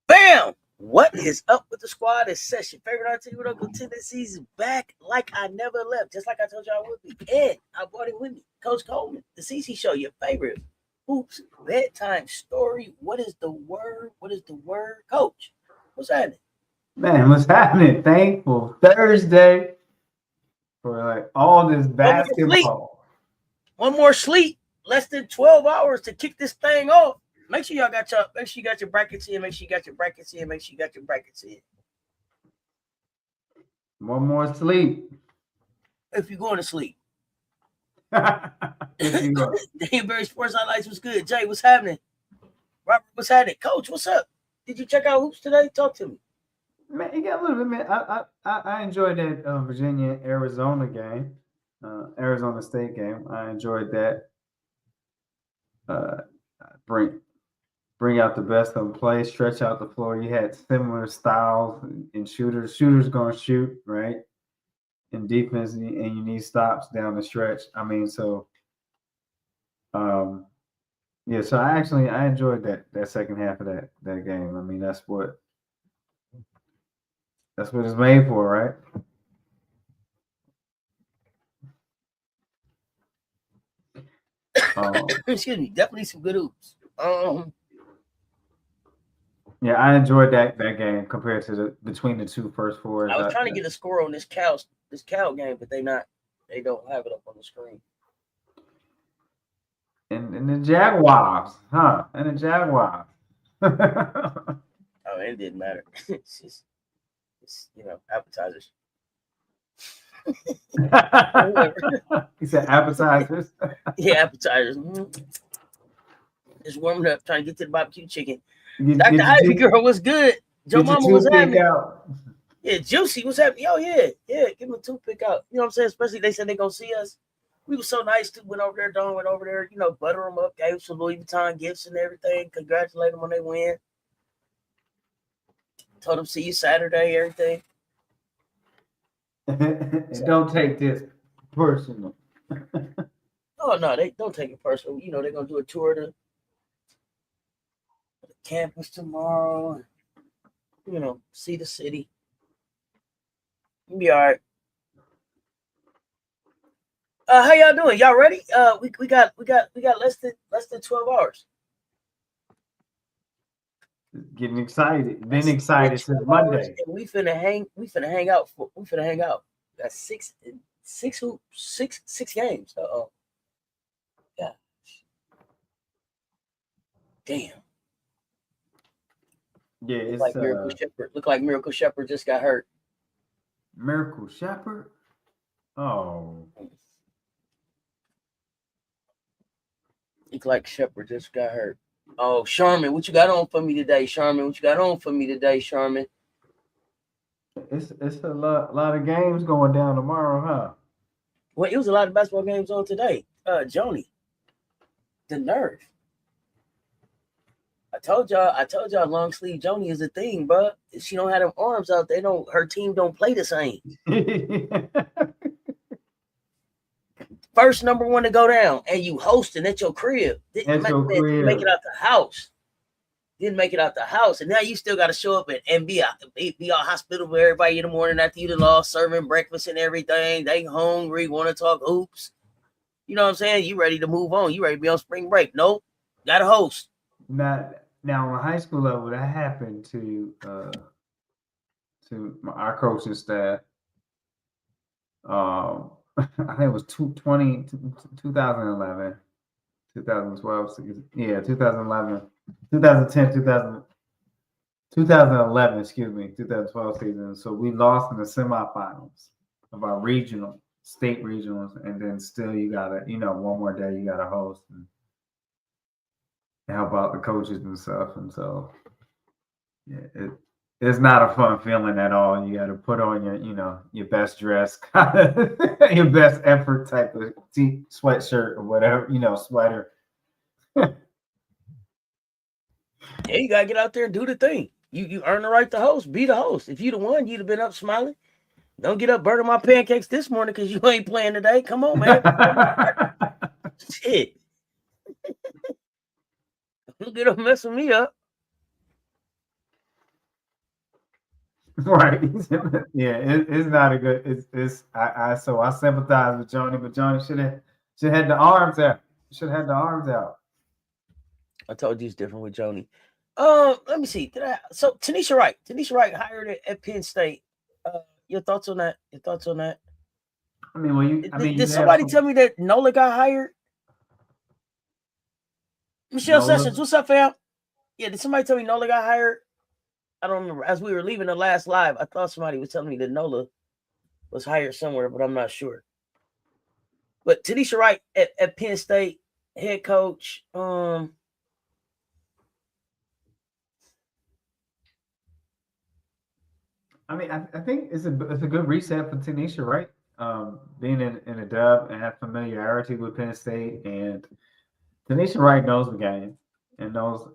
Bam! What is up with the squad? It's Session. Favorite RT with Uncle Tennessee's back like I never left, just like I told you I would be. And I brought it with me, Coach Coleman, the CC Show, your favorite hoops bedtime story. What is the word? What is the word, Coach? What's happening? Man, what's happening? Thankful Thursday for like all this basketball. One more sleep. Less than 12 hours to kick this thing off. Make sure y'all got your brackets in. Make sure you got your brackets in. Make sure you got your brackets in. One more sleep. If you're going to sleep. Danbury Sports Highlights was good. Jay, what's happening? Robert, what's happening? Coach, what's up? Did you check out hoops today? Talk to me. Man, you got a little bit, man. I enjoyed that Virginia-Arizona game, Arizona State game. I enjoyed that. Bring out the best of play, stretch out the floor. You had similar styles and shooters. Shooters going to shoot, right? In defense, and you need stops down the stretch. I mean, so, yeah. So I enjoyed that second half of that game. I mean, that's what it's made for, right? Excuse me. Definitely some good hoops. Yeah, I enjoyed that game compared to between the two first fours. I was trying to get a score on this Cal game, but they don't have it up on the screen. And the Jaguars, huh? And the Jaguars. Oh, it didn't matter. It's appetizers. He said appetizers. Yeah, appetizers. Just warming up, trying to get to the barbecue chicken. Dr. Ivy girl was good. Joe Mama was happening. Yeah, Juicy was happening. Oh, yeah. Give him a toothpick out. You know what I'm saying? Especially they said they're going to see us. We were so nice too. Went over there, butter them up, gave some Louis Vuitton gifts and everything. Congratulate them when they win. Told them see you Saturday, everything. Don't take this personal. Oh, no, they don't take it personal. You know, they're going to do a tour to the campus tomorrow. See the city. You'll be all right. How y'all doing? Y'all ready? We got less than 12 hours. Getting excited. Been excited since Monday. We finna hang out. That's six games. Gosh. Damn. Yeah, it's like Miracle Shepherd. Look like Miracle Shepherd just got hurt. Miracle Shepherd? Oh. Look like Shepherd just got hurt. Oh, Sharman, what you got on for me today, Sharman? It's a lot of games going down tomorrow, huh? Well, it was a lot of basketball games on today. Joni, the nerve. I told y'all long sleeve Joni is a thing, bro. If she don't have them arms out, her team don't play the same. First number one to go down, and you hosting at your crib. Didn't make it out the house. And now you still got to show up and be all hospitable with everybody in the morning after you lost, serving breakfast and everything. They hungry, want to talk hoops. You know what I'm saying? You ready to move on. You ready to be on spring break. Nope. Got to host. Not now on the high school level, that happened to our coaching staff. I think it was 2011, 2012, yeah, 2011, 2010, 2011, excuse me, 2012 season. So we lost in the semifinals of our state regionals, and then still you gotta, one more day you gotta host and help out the coaches and stuff. And so, yeah, it's not a fun feeling at all. You got to put on your best dress, your best effort type of sweatshirt or whatever, sweater. Yeah, you gotta get out there and do the thing. You earn the right to host. Be the host. If you the one, you'd have been up smiling. Don't get up burning my pancakes this morning because you ain't playing today. Come on, man. Shit. Don't get up messing me up. Right. Yeah, it's not a good. So I sympathize with Johnny, but Johnny should have had the arms out. Should have had the arms out. I told you it's different with Joni. Let me see. So Tanisha Wright hired at Penn State. Your thoughts on that? I mean, did somebody tell me that Nola got hired? Michelle Sessions, what's up, fam? Yeah, did somebody tell me Nola got hired? I don't remember. As we were leaving the last live, I thought somebody was telling me that Nola was hired somewhere, but I'm not sure. But Tanisha Wright at Penn State, head coach. I mean, I think it's a good reset for Tanisha, right? Being in a dub and have familiarity with Penn State, and Tanisha Wright knows the game and knows.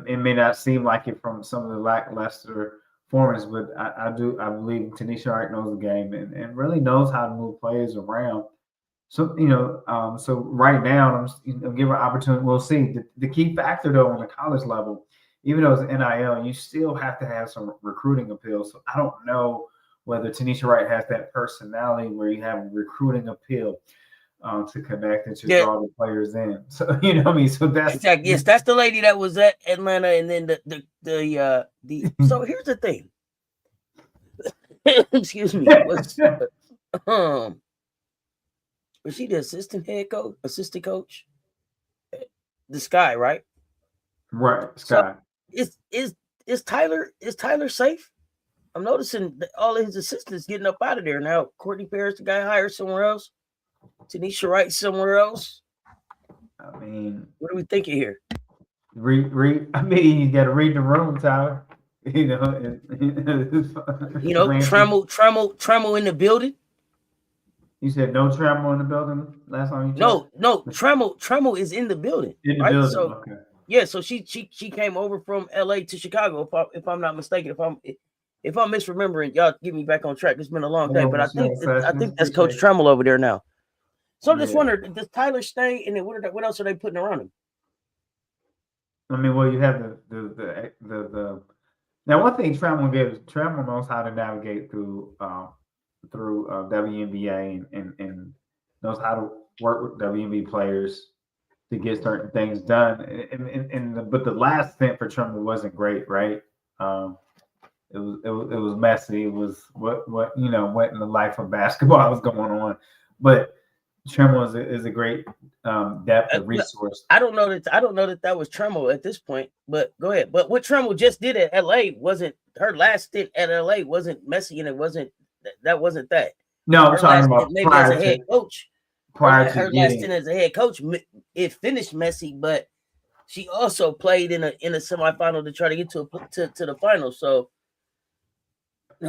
It may not seem like it from some of the lackluster performance, but I believe Tanisha Wright knows the game and really knows how to move players around. So so right now I'm giving her opportunity. We'll see. The key factor though on the college level, even though it's NIL, you still have to have some recruiting appeal. So I don't know whether Tanisha Wright has that personality where you have recruiting appeal to connect and to draw the players in. So you know what I mean. So that's exactly. Yes, that's the lady that was at Atlanta, and then the So here's the thing. Excuse me. Was she the assistant coach? The Sky, right? Right, Sky. So is Tyler safe? I'm noticing that all of his assistants getting up out of there now. Courtney Paris, the guy hired somewhere else. Tanisha Wright somewhere else. I mean, what are we thinking here? I mean, you got to read the room, Tyler. Tremel in the building. You said no Tremel in the building last time. No, Tremel is in the building. In the building. So, okay. Yeah, so she came over from LA to Chicago. If I'm not mistaken, if I'm misremembering, y'all get me back on track. It's been a long day, but I think that's Coach Tremel over there now. So I'm just wondering, does Tyler stay? And then what else are they putting around him? I mean, well, you have the now one thing Tremel knows how to navigate through WNBA and knows how to work with WNBA players to get certain things done. But the last stint for Tremel wasn't great, right? It was messy. It was what what in the life of basketball was going on, but Tremel is a great depth of resource. I don't know that was Tremel at this point, but go ahead. But what Tremel just did at LA wasn't her last stint at LA wasn't messy, and it wasn't that. No, I'm talking about maybe as a head coach. Her last stint as a head coach, it finished messy, but she also played in a semifinal to try to get to the final. So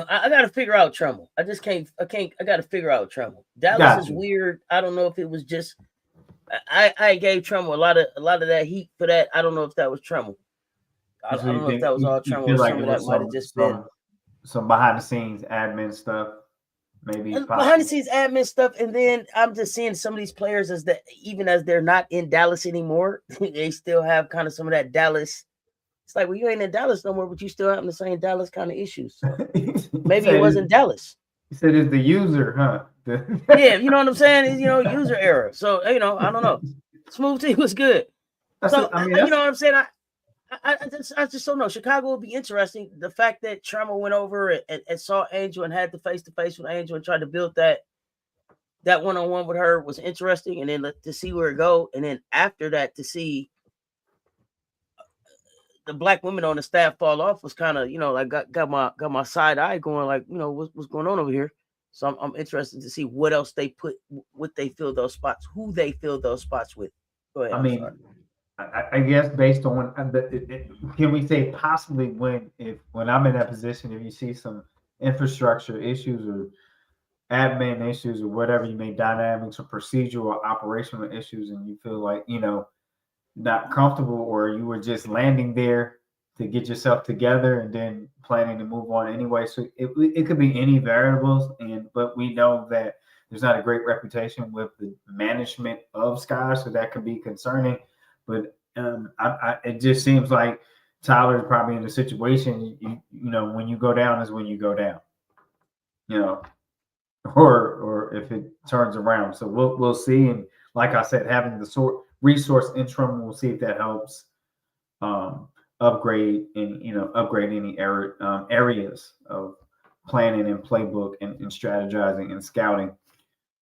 I got to figure out Tremel. I got to figure out Tremel. Dallas is weird. I don't know if it was just. I gave Tremel a lot of that heat for that. I don't know if that was Tremel. I don't know if that was all Tremel. Some of that might have just been some behind the scenes admin stuff. Maybe behind the scenes admin stuff, and then I'm just seeing some of these players even as they're not in Dallas anymore, they still have kind of some of that Dallas. It's like, well, you ain't in Dallas no more, but you still have the same Dallas kind of issues. So maybe it wasn't Dallas. You said it's the user, huh? Yeah, you know what I'm saying? It's, user error. So, I don't know. Smooth T was good. So, you know what I'm saying? I just don't know. Chicago will be interesting. The fact that Trammell went over and saw Angel and had the face-to-face with Angel and tried to build that one-on-one with her was interesting. And then to see where it go. And then after that, to see the black women on the staff fall off was kind of, like got my side eye going, like, what's going on over here. So I'm interested to see what else they put, what they fill those spots, who they fill those spots with. Go ahead. I mean, I guess based on can we say possibly when I'm in that position, if you see some infrastructure issues or admin issues or whatever you may, dynamics or procedural or operational issues, and you feel like not comfortable, or you were just landing there to get yourself together and then planning to move on anyway. So it could be any variables, but we know that there's not a great reputation with the management of Sky, so that could be concerning. But it just seems like Tyler's probably in a situation, when you go down is when you go down, or if it turns around. So we'll see. And like I said, having the resource interim, we'll see if that helps upgrade any areas of planning and playbook and strategizing and scouting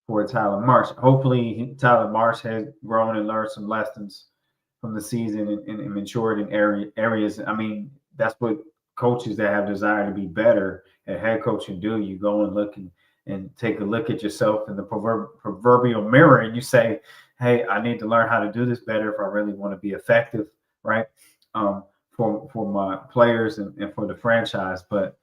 for Tyler Marsh. Hopefully Tyler Marsh has grown and learned some lessons from the season and matured in areas. I mean, that's what coaches that have desire to be better at head coaching do. You go and look and take a look at yourself in the proverbial mirror, and you say, hey, I need to learn how to do this better if I really want to be effective, right? For my players and for the franchise. But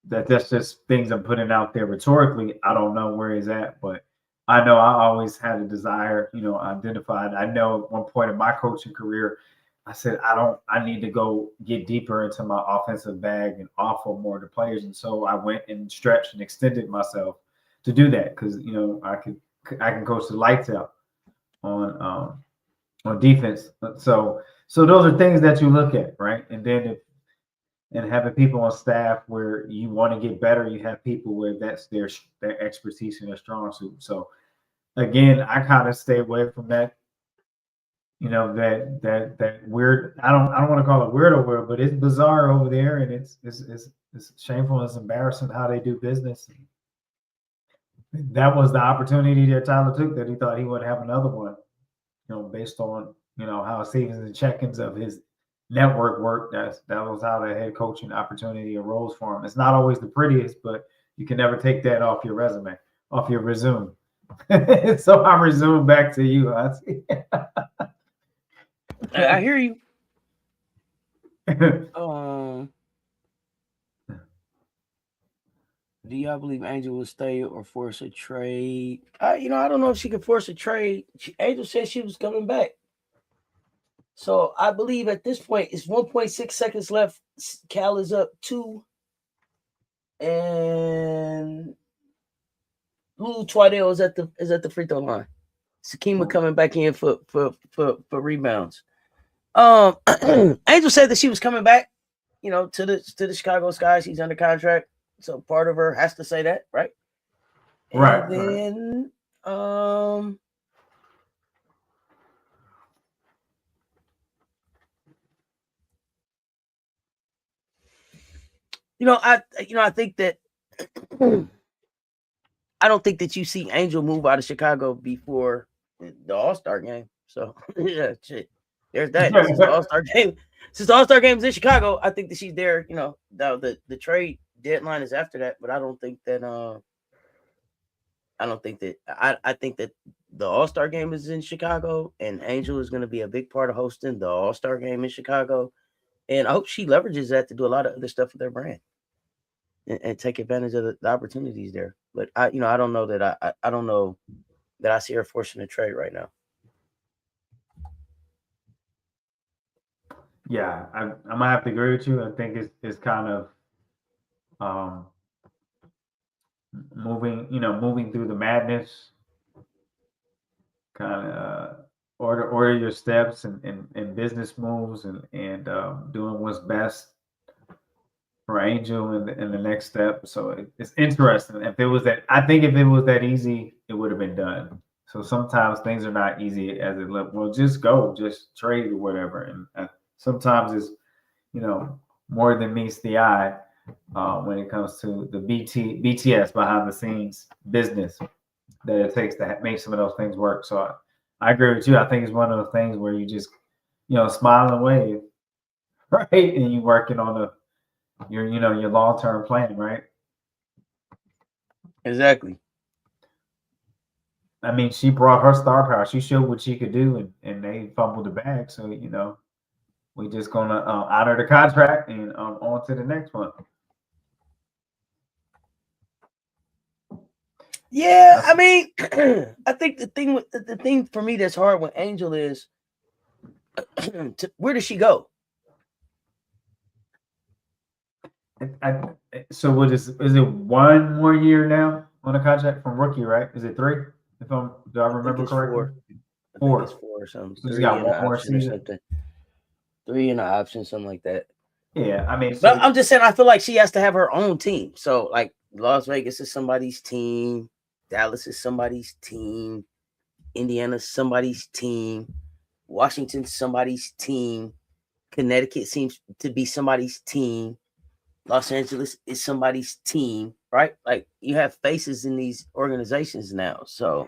that's just things I'm putting out there rhetorically. I don't know where he's at, but I know I always had a desire, identified. I know at one point in my coaching career, I said, I need to go get deeper into my offensive bag and offer more to players. And so I went and stretched and extended myself to do that, because, I can coach the lights out on defense. So those are things that you look at, right? And then and having people on staff where you want to get better, you have people where that's their expertise and their strong suit. So again, I kind of stay away from that. That weird. I don't want to call it weirdo world, but it's bizarre over there, and it's shameful. It's embarrassing how they do business. That was the opportunity that Tyler took, that he thought he would have another one, based on how seasons and check-ins of his network worked. That was how the head coaching opportunity arose for him. It's not always the prettiest, but you can never take that off your resume, off your resume. So I resume back to you. I hear you. Do y'all believe Angel will stay or force a trade? I don't know if she could force a trade. Angel said she was coming back. So I believe at this point it's 1.6 seconds left. Cal is up 2. And Lulu Twaddell is at the free throw line. Sakima coming back in for rebounds. Angel said that she was coming back, to the Chicago Sky. She's under contract, so part of her has to say that, right? Right. And then I think that I don't think that you see Angel move out of Chicago before the All-Star game. So yeah, shit. There's that. Since the All-Star game is in Chicago, I think that she's there. The trade deadline is after that, but I don't think that. I think that the All-Star game is in Chicago, and Angel is going to be a big part of hosting the All-Star game in Chicago, and I hope she leverages that to do a lot of other stuff with their brand and take advantage of the opportunities there. But I don't know that I don't know that I see her forcing a trade right now. Yeah, I might have to agree with you. I think it's kind of moving through the madness, kind of order your steps and business moves and doing what's best for Angel in the next step. So it's interesting. If it was that easy, it would have been done. So sometimes things are not easy as it look. Well, just go, just trade or whatever. And sometimes it's, more than meets the eye when it comes to the BTS behind the scenes business that it takes to make some of those things work. So I agree with you. I think it's one of those things where you just, smile and wave, right? And you working on your long-term plan, right? Exactly. I mean, she brought her star power. She showed what she could do, and they fumbled the bag. So, we just gonna honor the contract and on to the next one. Yeah, I mean, I think the thing for me that's hard with Angel is where does she go? So what is it 1 more year now on the contract from rookie, right? Is it 3? Do I remember correctly? 4. I think it's 4 or something. So 3 got and an one more option or season. something. 3 and an option, something like that. Yeah, I mean, but I'm just saying, I feel like she has to have her own team. So like Las Vegas is somebody's team, Dallas is somebody's team, Indiana's somebody's team, Washington's somebody's team, Connecticut seems to be somebody's team, Los Angeles is somebody's team, right? Like you have faces in these organizations now. So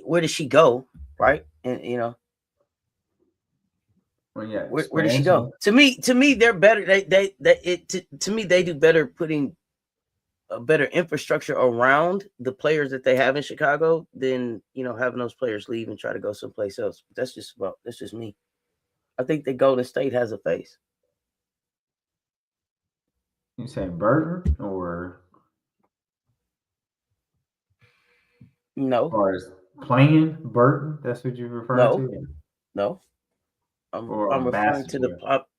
where does she go, right? And well, yeah, where does she go? To me, they're better. To me, they do better putting a better infrastructure around the players that they have in Chicago than having those players leave and try to go someplace else. That's just me. I think that Golden State has a face. You saying Burton or no? As far as playing Burton, that's what you refer to? No. I'm referring to the pop.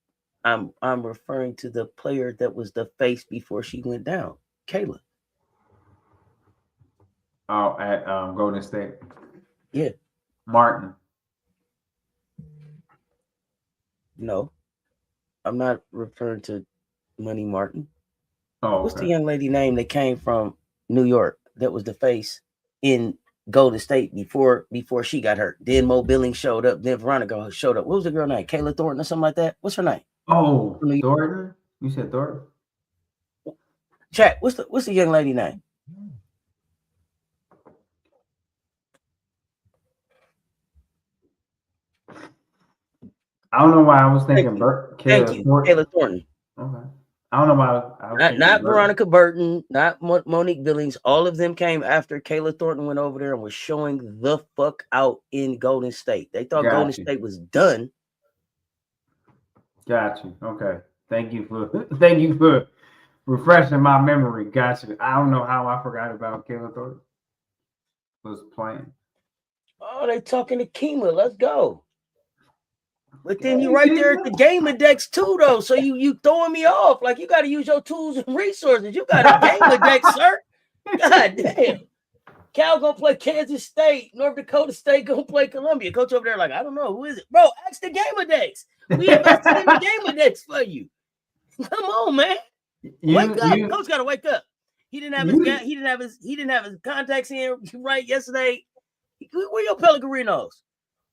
I'm referring to the player that was the face before she went down, Kayla. Oh, at Golden State. Yeah. Martin. No, I'm not referring to Money Martin. Oh, what's the young lady name that came from New York that was the face in Golden State before she got hurt? Then Mo Billings showed up. Then Veronica showed up. What was the girl name? Kayla Thornton or something like that? What's her name? Oh, Thornton? You said Thornton? Chat. What's the young lady name? I don't know why I was thinking Kayla Thornton. Okay. I don't know why I was thinking not Veronica Burton, not Monique Billings. All of them came after Kayla Thornton went over there and was showing the fuck out in Golden State. They thought Golden State was done. Got you. Okay. Thank you for refreshing my memory. Got you. I don't know how I forgot about Kayla Thornton was playing. Oh, they talking to Kima. Let's go. But then you right there at the game index too, though. So you throwing me off. Like you got to use your tools and resources. You got a game index, sir. God damn. Cal gonna play Kansas State. North Dakota State gonna play Columbia. Coach over there like, I don't know. Who is it? Bro, ask the game index. We invested in the game index for you. Come on, man. Wake up. Coach gotta wake up. He didn't have his contacts in right yesterday. Where your Pellegrinos?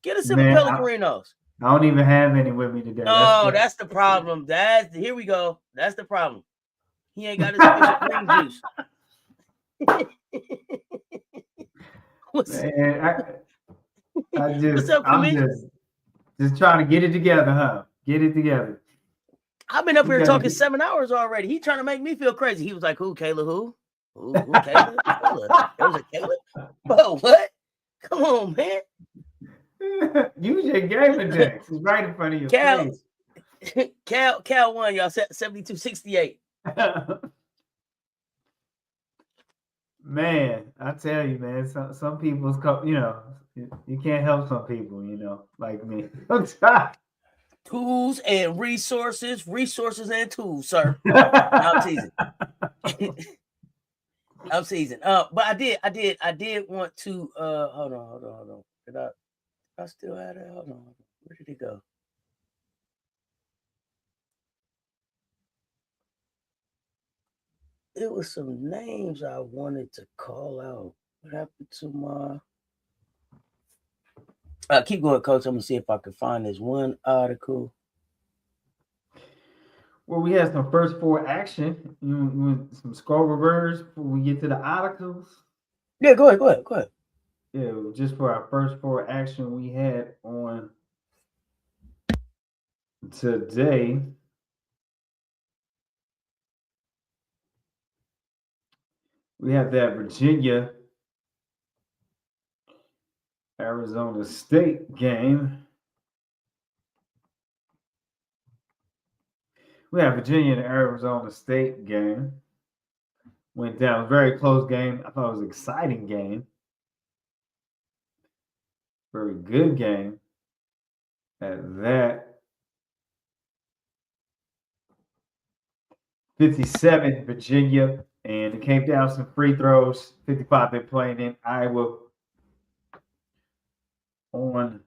Get us some Pellegrinos. I don't even have any with me today. Oh, that's the problem. Here we go. That's the problem. He ain't got his official green juice. I'm just trying to get it together, huh? Get it together. I've been up here talking 7 hours already. He trying to make me feel crazy. He was like, "Who, Kayla? Who Kayla? Kayla? There was a Kayla? But what? Come on, man. Use your game index. It's right in front of your face. Cal won, y'all. 72-68. Man, I tell you, man. Some people's, you can't help some people, like me. Tools and resources and tools, sir. I'm teasing. I'm teasing. But I did want to. Hold on. Did I still have it? Hold on. Where did it go? It was some names I wanted to call out. What happened to my? Keep going, Coach. I'm gonna see if I can find this one article. Well, we had some first four action. You want some score reverse before we get to the articles? Yeah, go ahead. Yeah, just for our first four action we had on today. We have that Virginia Arizona State game. We have Virginia and Arizona State game. Went down, very close game. I thought it was an exciting game. Very good game at that. 57 Virginia, and it came down some free throws. 55 been playing in Iowa on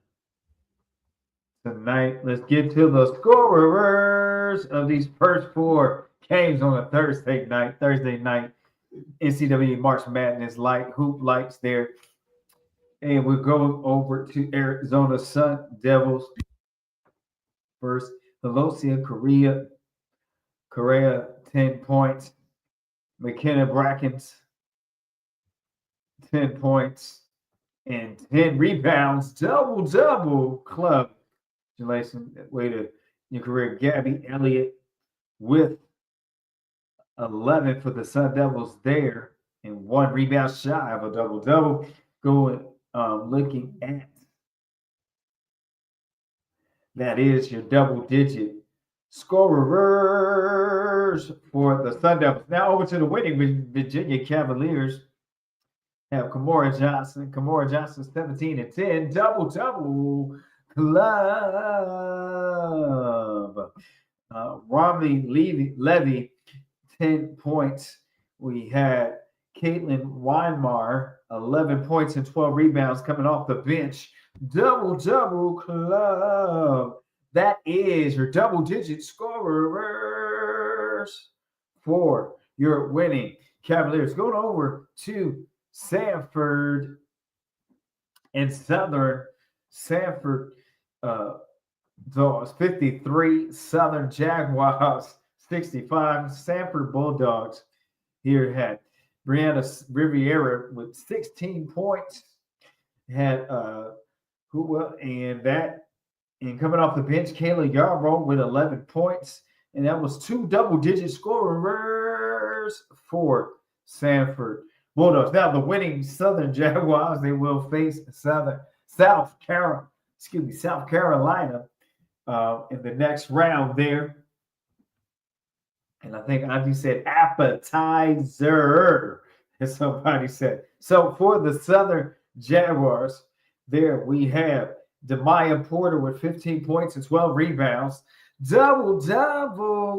tonight. Let's get to the scorers of these first four games on a Thursday night. NCAA March Madness hoop lights there. And we're going over to Arizona Sun Devils. First, Velocia Correa, 10 points. McKenna Brackens, 10 points and 10 rebounds. Double club. Congratulations, way to your career. Gabby Elliott with 11 for the Sun Devils there, and 1 rebound shy of a double. Going, looking at that is your double-digit scorers for the Sun Devils. Now over to the winning Virginia Cavaliers. Have Kamora Johnson, 17 and 10, double club. Romney Levy, 10 points. We had Caitlin Weinmar, 11 points and 12 rebounds coming off the bench. Double club. That is your double-digit scorers for your winning Cavaliers. Going over to Sanford and Southern. Sanford Dogs 53, Southern Jaguars 65. Sanford Bulldogs here had Brianna Riviera with 16 points. Had and coming off the bench, Kayla Yarbrough with 11 points, and that was 2 double-digit scorers for Sanford Bulldogs. Now the winning Southern Jaguars, they will face South Carolina in the next round there. And I think Auntie said appetizer, as somebody said. So for the Southern Jaguars, there we have Demaya Porter with 15 points and 12 rebounds. Double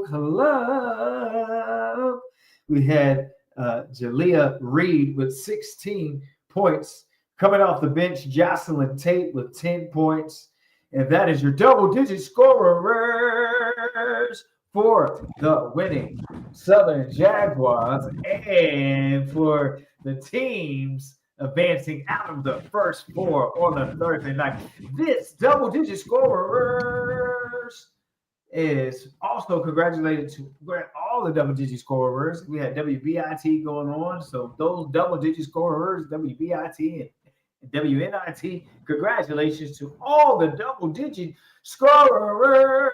club. We had Jalea Reed with 16 points. Coming off the bench, Jocelyn Tate with 10 points. And that is your double-digit scorers for the winning Southern Jaguars and for the teams advancing out of the first four on a Thursday night. This double-digit scorers is also congratulated to all the double-digit scorers. We had WBIT going on, so those double-digit scorers, WBIT and WNIT, congratulations to all the double-digit scorers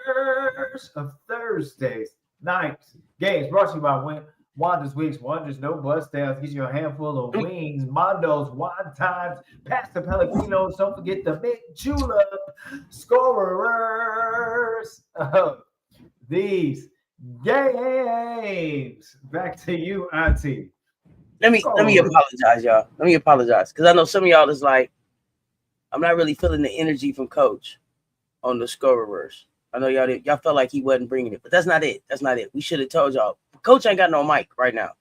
of Thursdays night games. Brought to you by Wanda's Wings. Wanda's no bust downs. Gives you a handful of wings. Mondo's wine times. Pastor Pellegrino's. Don't forget the big julep scorers of these games. Back to you, Auntie. Let me apologize, y'all. Let me apologize because I know some of y'all is like, I'm not really feeling the energy from Coach on the scorers. I know y'all felt like he wasn't bringing it, but that's not it. We should have told y'all. Coach ain't got no mic right now,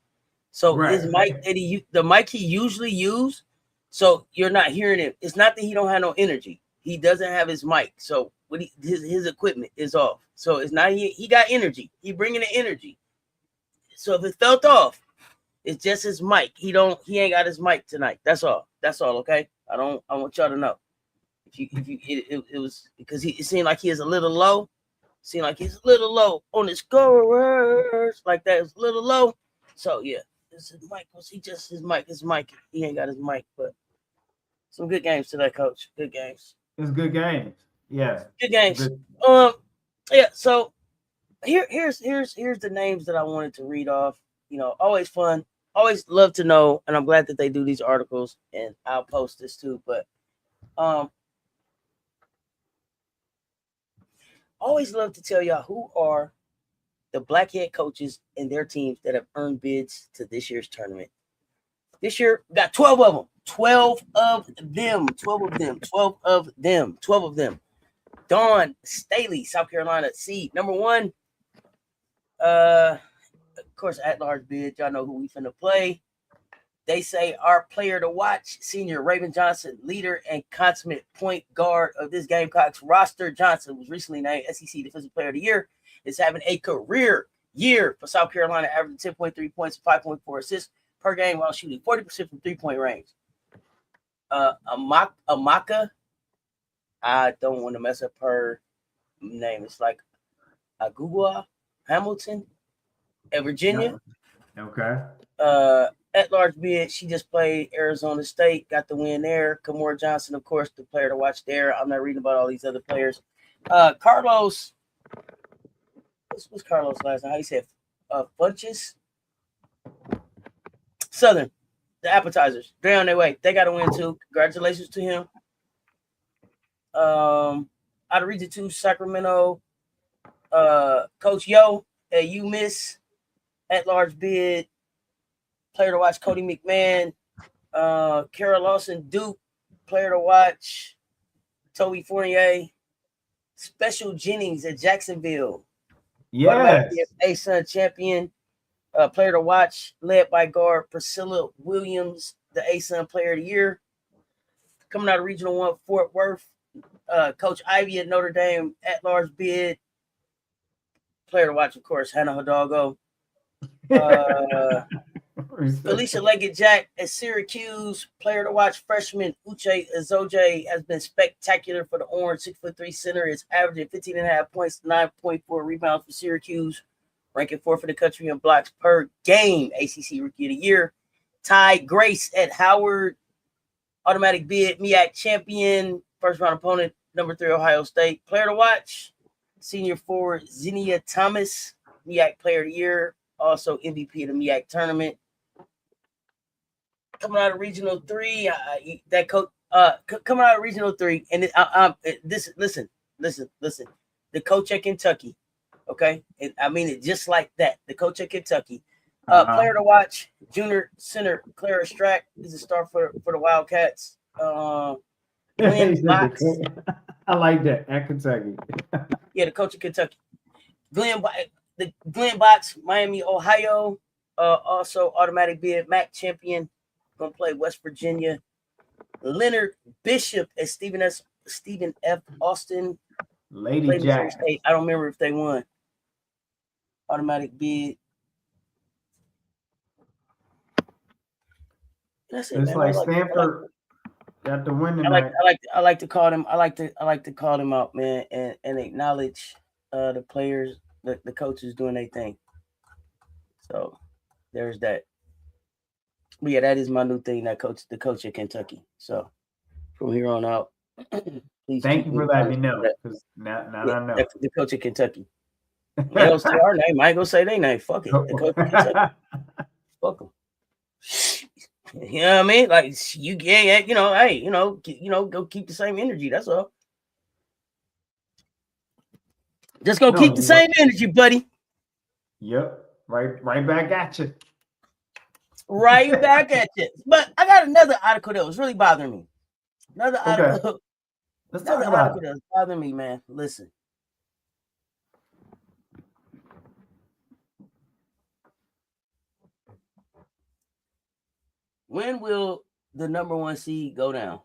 so his mic the mic he usually use, so you're not hearing it. It's not that he don't have no energy. He doesn't have his mic, so his equipment is off. So it's not he got energy. He bringing the energy. So if it felt off, it's just his mic. He ain't got his mic tonight. That's all. Okay. I want y'all to know. It was because it seemed like he is a little low. Seemed like he's a little low on his scorers, like that. It's a little low. So yeah, this is Mike. Was he just his mic? His mic. He ain't got his mic, but some good games today, Coach. Good games. It's good games. Yeah. Good games. Good. Yeah. So here's the names that I wanted to read off. Always fun. Always love to know, and I'm glad that they do these articles, and I'll post this too. But always love to tell y'all who are the black head coaches and their teams that have earned bids to this year's tournament. This year, we got 12 of them. 12 of them. 12 of them. 12 of them. 12 of them. Dawn Staley, South Carolina seed. Number 1. Of course, at-large bid. Y'all know who we finna play. They say our player to watch, senior Raven Johnson, leader and consummate point guard of this Gamecocks roster. Johnson was recently named SEC Defensive Player of the Year. Is having a career year for South Carolina, averaging 10.3 points and 5.4 assists per game while shooting 40% from three-point range. Amaka, I don't want to mess up her name. It's like Agugua Hamilton at Virginia. Okay. At large bid, she just played Arizona State, got the win there. Kamora Johnson, of course, the player to watch there. I'm not reading about all these other players. Carlos, what's Carlos last name? How you say it? Funches? Southern, the appetizers. They're on their way. They got to win too. Congratulations to him. Out of Region 2, Sacramento, Coach Yo at UMiss, at large bid. Player to watch, Cody McMahon. Kara Lawson, Duke. Player to watch, Toby Fournier. Special Jennings at Jacksonville. Yes. A-Sun champion. Player to watch, led by guard Priscilla Williams, the A-Sun Player of the Year. Coming out of Regional 1, Fort Worth. Coach Ivy at Notre Dame, at large bid. Player to watch, of course, Hannah Hidalgo. Felicia Leggett-Jack at Syracuse, player to watch, freshman Uche Azoje has been spectacular for the Orange. 6'3" center is averaging 15.5 points, 9.4 rebounds for Syracuse, ranking 4th in the country in blocks per game. ACC Rookie of the Year. Ty Grace at Howard, automatic bid, MEAC champion, first round opponent, number 3 Ohio State. Player to watch, senior forward Zinnia Thomas, MEAC Player of the Year, also MVP of the MEAC tournament. Coming out of Regional 3, that coach coming out of Regional 3, and listen. The coach at Kentucky, okay? And I mean it just like that. The coach at Kentucky. Player to watch, junior center Clara Strack is a star for the Wildcats. Glenn Box. I like that at Kentucky. Yeah, the coach of Kentucky. Glenn Box, Miami, Ohio. Also automatic bid, MAC champion. Gonna play West Virginia. Leonard Bishop at Stephen F. Austin. Lady Jack. State. I don't remember if they won. Automatic bid. That's it, it's man. Like Stanford got the win tonight. I like to call them. I like to call them out, man, and acknowledge the players, the coaches doing their thing. So there's that. But yeah, that is my new thing. The coach at Kentucky. So from here on out, please. Thank you for letting me know. Because now I know. The coach at Kentucky. They don't say our name. I ain't gonna say their name. Fuck it. The coach at Kentucky. Fuck them. You know what I mean? Like you, hey, go keep the same energy. That's all. Just go keep the same energy, buddy. Yep. Right back at you. Right back at you. But I got another article that was really bothering me. Another article. Let's talk about it. That was bothering me, man. Listen. When will the number 1 seed go down?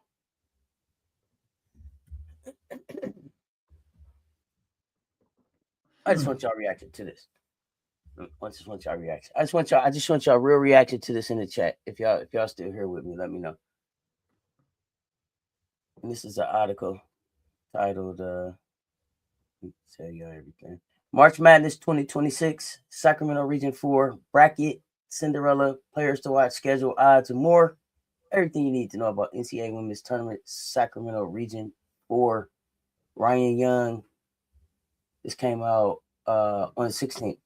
I just want y'all reaction to this. I just want y'all real reaction to this in the chat. If y'all still here with me, let me know. And this is an article titled, let me tell you everything. March Madness 2026, Sacramento Region 4, bracket, Cinderella, players to watch, schedule, odds, and more. Everything you need to know about NCAA Women's Tournament, Sacramento Region 4. Ryan Young. This came out on the 16th.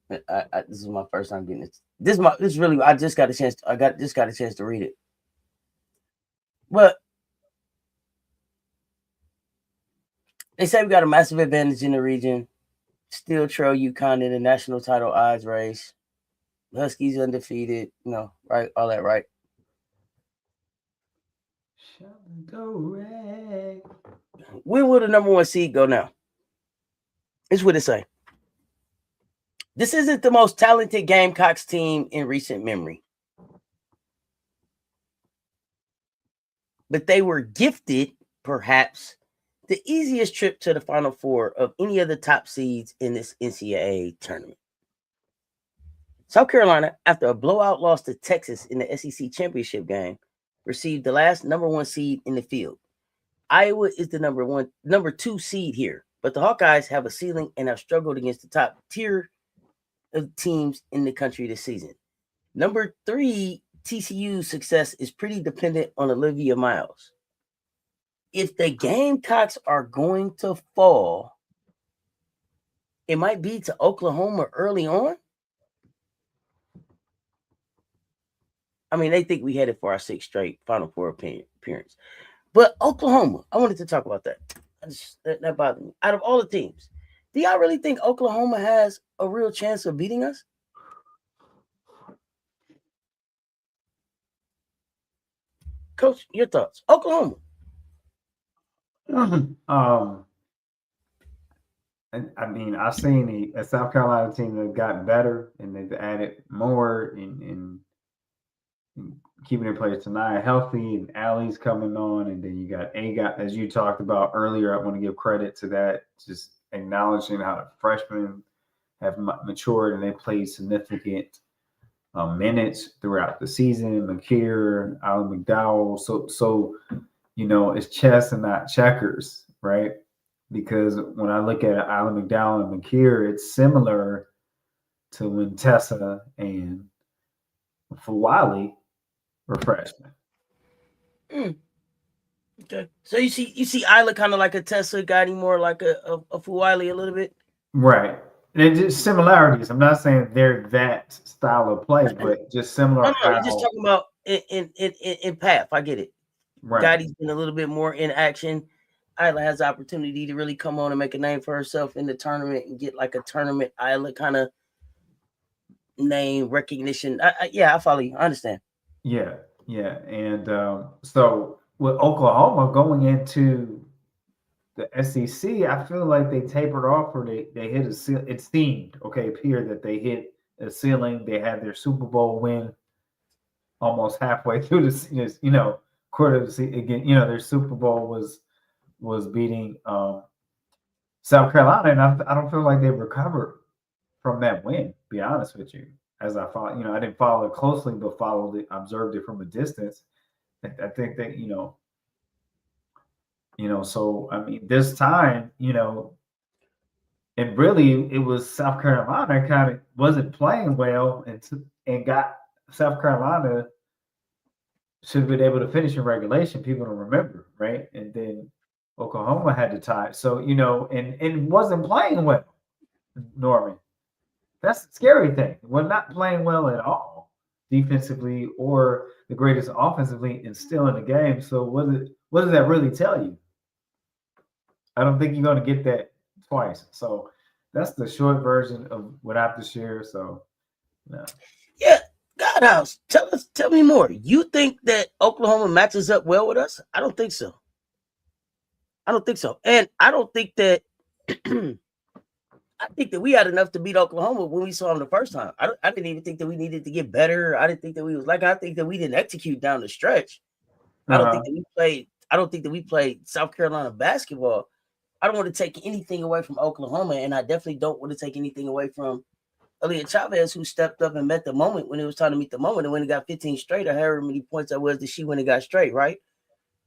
This is my first time getting this. This really I just got a chance. Just got a chance to read it. But they say we got a massive advantage in the region. Still trail UConn in the national title odds race. Huskies undefeated. Right? All that, right? Where will the number 1 seed go now? It's what it say. This isn't the most talented Gamecocks team in recent memory, but they were gifted, perhaps, the easiest trip to the Final Four of any of the top seeds in this NCAA tournament. South Carolina, after a blowout loss to Texas in the SEC championship game, received the last number 1 seed in the field. Iowa is the number 2 seed here, but the Hawkeyes have a ceiling and have struggled against the top tier of teams in the country this season. Number 3, TCU's success is pretty dependent on Olivia Miles. If the Gamecocks are going to fall, it might be to Oklahoma early on. I mean, they think we headed for our 6th straight Final Four appearance. But Oklahoma, I wanted to talk about that. That bothered me. Out of all the teams, do y'all really think Oklahoma has a real chance of beating us? Coach, your thoughts. Oklahoma. I mean, I've seen a South Carolina team that's gotten better and they've added more in keeping their players tonight healthy, and Allie's coming on, and then you got as you talked about earlier. I want to give credit to that, just acknowledging how the freshmen have matured and they played significant minutes throughout the season. McKeer, Alan McDowell. So it's chess and not checkers, right? Because when I look at Alan McDowell and McKeer, it's similar to when Tessa and Fuwali were freshmen. Okay, so you see Isla kind of like a Tessa, got him more like a Fuwali a little bit, right? And just similarities. I'm not saying they're that style of play, but just similar. No, you're just talking about in path. I get it. Right. Gotti's been a little bit more in action. Isla has the opportunity to really come on and make a name for herself in the tournament and get like a tournament Isla kind of name recognition. I follow you. I understand. Yeah. And so with Oklahoma going into the SEC, I feel like they tapered off, or they hit a ceiling. It seemed appear that they hit a ceiling. They had their Super Bowl win almost halfway through the quarter of the season. Again, their Super Bowl was beating South Carolina, and I don't feel like they recovered from that win. To be honest with you, as I follow, I didn't follow it closely, but observed it from a distance. I think that so I mean, this time, and really it was South Carolina kind of wasn't playing well, and got South Carolina should have been able to finish in regulation. People don't remember, right? And then Oklahoma had to tie. So, and wasn't playing well, Norman. That's the scary thing. We're not playing well at all defensively or the greatest offensively, and still in the game. So what does that really tell you? I don't think you're going to get that twice. So that's the short version of what I have to share. So, no. Yeah. Godhouse, tell me more. You think that Oklahoma matches up well with us? I don't think so. And I don't think that I think that we had enough to beat Oklahoma when we saw them the first time. I didn't even think that we needed to get better. I didn't think that I think that we didn't execute down the stretch. I don't think that we played South Carolina basketball. I don't want to take anything away from Oklahoma, and I definitely don't want to take anything away from Aaliyah Chavez, who stepped up and met the moment when it was time to meet the moment, and when he got 15 straight, or however many points that was that she went and got straight, right?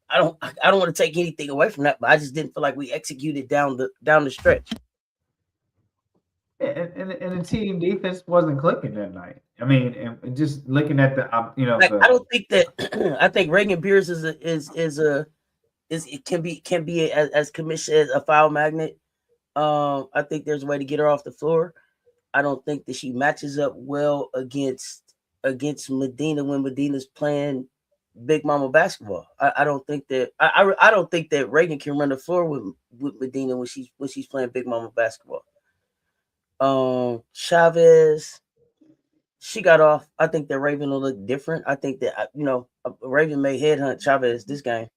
I don't want to take anything away from that, but I just didn't feel like we executed down the stretch. And the team defense wasn't clicking that night. I mean, and just looking at the like, I don't think that I think Reagan Beers is it can be as commissioned as a foul magnet. I think there's a way to get her off the floor. I don't think that she matches up well against Medina when Medina's playing Big Mama basketball. I don't think that I don't think that Reagan can run the floor with Medina when she's playing Big Mama basketball. Chavez, she got off. I think that Raven will look different. I think that Raven may headhunt Chavez this game,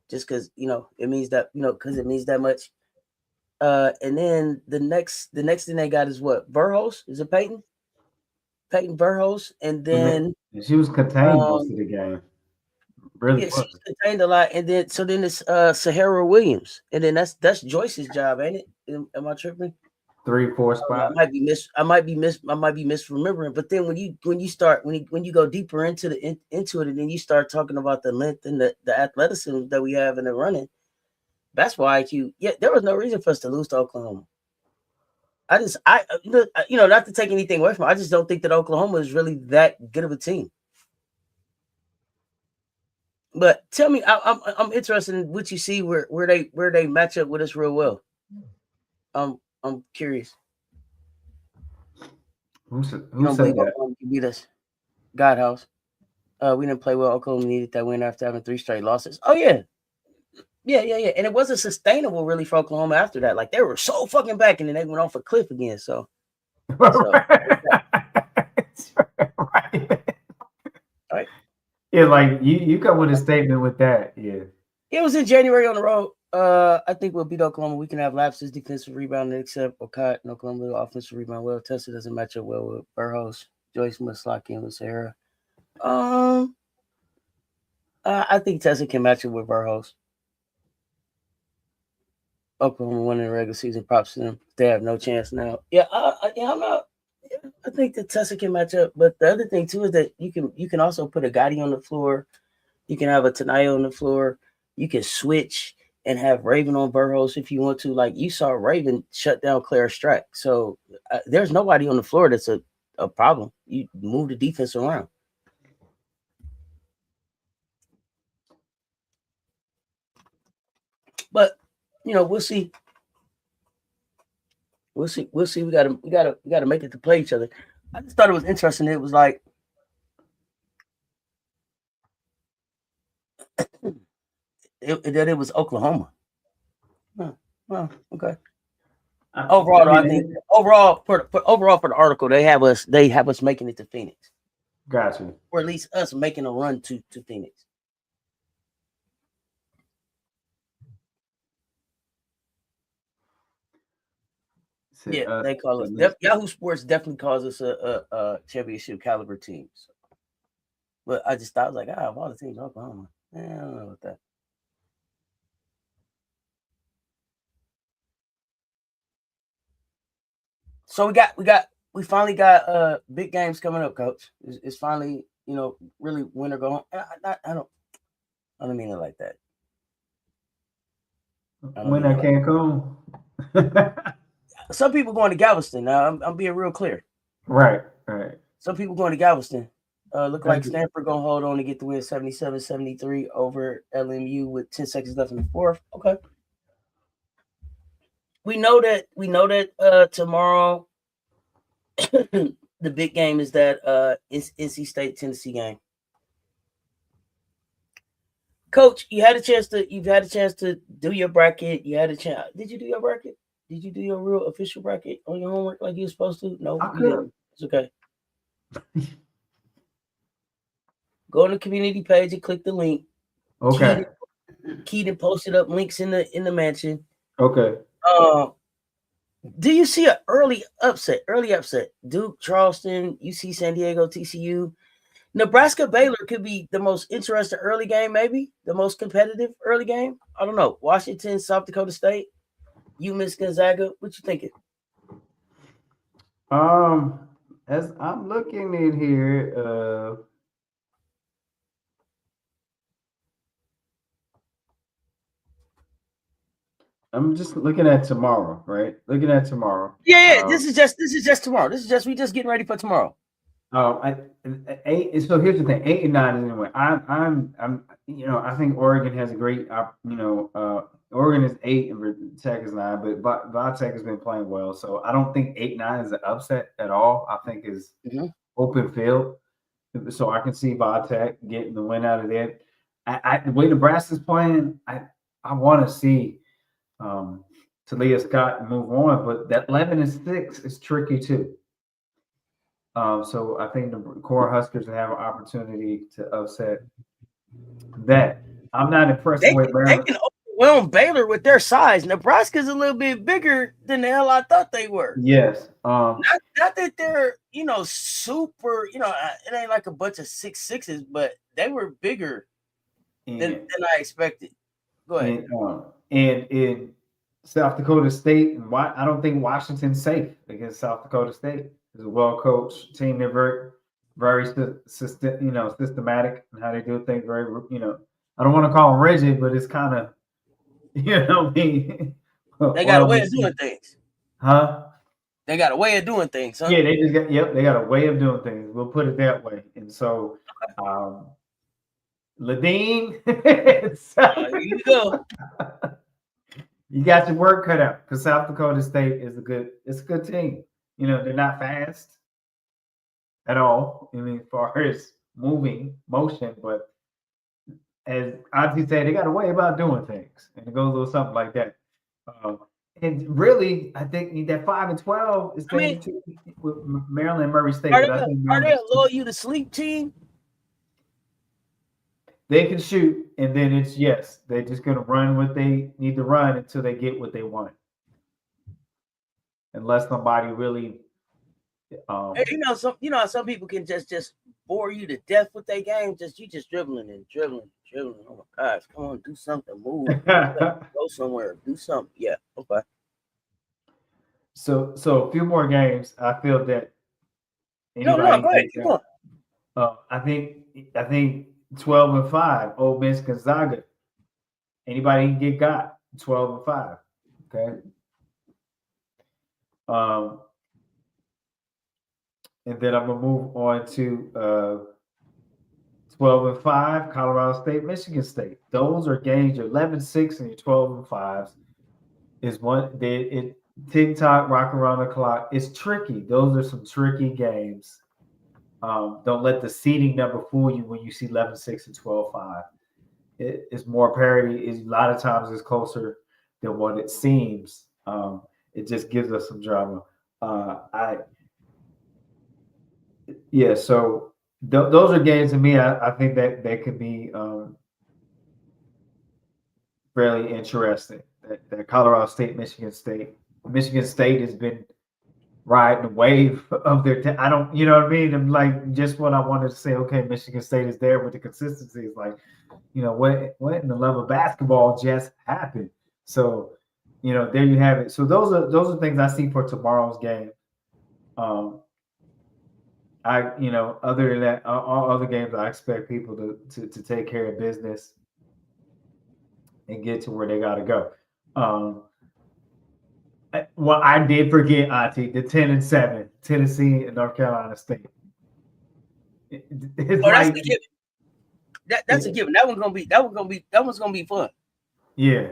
just because it means that because it means that much. And then the next thing they got is what? Verhos? Is it Peyton? Peyton Verhos, and then she was contained most of the game. Really, yeah, she was contained a lot, and then it's Sahara Williams, and then that's Joyce's job, ain't it? Am I tripping? 3-4 spot. I might be misremembering. But then when you go deeper into it, and then you start talking about the length and the athleticism that we have in the running basketball IQ, yeah, there was no reason for us to lose to Oklahoma. Not to take anything away from it, I just don't think that Oklahoma is really that good of a team. But tell me, I'm interested in what you see where they match up with us real well. I'm curious. Who said that? Oklahoma can beat us. God house. We didn't play well. Oklahoma needed that win after having 3 straight losses. Oh yeah. And it wasn't sustainable really for Oklahoma after that. Like they were so fucking back, and then they went off a cliff again. So right. Yeah, like you come with a statement with that. Yeah. It was in January on the road. I think we'll beat Oklahoma. We can have lapses, defensive rebounding, except Okat and Oklahoma offensive rebound well. Tessa doesn't match up well with Burhouse. Joyce must lock in with Sarah. I think Tessa can match it with Burhouse. Oklahoma winning the regular season. Props to them. They have no chance now. Yeah, I'm not. I think that Tessa can match up. But the other thing too is that you can also put a Gotti on the floor. You can have a Tanayo on the floor. You can switch and have Raven on Burhouse if you want to. Like you saw Raven shut down Claire Strack. So there's nobody on the floor that's a problem. You move the defense around. But we'll see. We'll see. We gotta make it to play each other. I just thought it was interesting. It was like that it was Oklahoma. Well, okay. Overall, I think overall for the article, they have us making it to Phoenix. Gotcha. Or at least us making a run to Phoenix. Yeah, they call us. Yahoo Sports definitely calls us a championship caliber team. So. But I just thought, I was like, of all the teams, Oklahoma. I don't know about that. So we finally got big games coming up, Coach. It's finally really winter go home. I don't mean it like that. When I can't come. Some people going to Galveston. Now I'm being real clear. Right. Some people going to Galveston. Look like Stanford gonna hold on to get the win 77-73 over LMU with 10 seconds left in the fourth. Okay. We know that tomorrow the big game is that it's NC State Tennessee game. Coach, you've had a chance to do your bracket. You had a chance. Did you do your bracket? Did you do your real official bracket on your homework like you were supposed to? No, you didn't. It's okay. Go on the community page and click the link. Okay. Keaton posted up links in the mansion. Okay. Do you see an early upset? Duke, Charleston, UC San Diego, TCU. Nebraska Baylor could be the most interesting early game, maybe the most competitive early game. I don't know. Washington, South Dakota State, Miss Gonzaga. What you thinking? As I'm looking in here, I'm just looking at tomorrow, right? Looking at tomorrow. Yeah. This is just tomorrow. We just getting ready for tomorrow. I 8. So here's the thing: 8 and 9 is anyway. I'm. I think Oregon has a great. Oregon is 8 and Tech is 9, but Tech has been playing well. So I don't think 8-9 is an upset at all. I think is open field. So I can see Tech getting the win out of that. The way Nebraska's playing, I want to see Talia Scott move on, but that 11-6 is tricky too. So I think the Cornhuskers have an opportunity to upset that. I'm not impressed with Maryland. They can overwhelm Baylor with their size. Nebraska's a little bit bigger than the hell I thought they were. Yes. Not that they're, super, it ain't like a bunch of 6'6s, but they were bigger than I expected. Go ahead. And in South Dakota State, and I don't think Washington's safe against South Dakota State. It's a well-coached team. They're very systematic in how they do things. Very, I don't want to call them rigid, but it's kind of, they got a way of doing things. Huh? They got a way of doing things. Huh? Yeah, they got a way of doing things. We'll put it that way. And so, Ladine, here you go. You got your work cut out because South Dakota State is a good team. They're not fast at all. I mean, as far as motion, but as Auntie said, they got a way about doing things, and it goes a little something like that. And really, I think that 5-12 is with Maryland and Murray State. Are they a lull you to sleep team? They can shoot, and then they're just going to run what they need to run until they get what they want. Unless somebody really, some people can just bore you to death with their game. You just dribbling and dribbling. Oh my gosh, come on, do something, move, go somewhere, do something. Yeah, okay. So a few more games. I feel that. No, go ahead. Keep on. I think 12-5. Ole Miss Gonzaga. Anybody can get got 12-5. Okay. And then I'm gonna move on to 12-5. Colorado State, Michigan State. Those are games. Your 11-6 and your 12-5s is one. TikTok, rock around the clock. It's tricky. Those are some tricky games. Don't let the seeding number fool you when you see 11-6 and 12-5. It's more parity. A lot of times it's closer than what it seems. It just gives us some drama. So those are games to me. I think that they could be fairly interesting. That Colorado State, Michigan State has been riding the wave of their. I don't, you know what I mean? I'm like, just what I wanted to say. Okay, Michigan State is there with the consistency. It's like, what in the love of basketball just happened? So, there you have it. So those are things I see for tomorrow's game. Other than that, all other games, I expect people to take care of business and get to where they got to go. Well, I did forget, Auntie, the 10-7, Tennessee and North Carolina State. That's a given. That's a given. That one's gonna be fun. Yeah,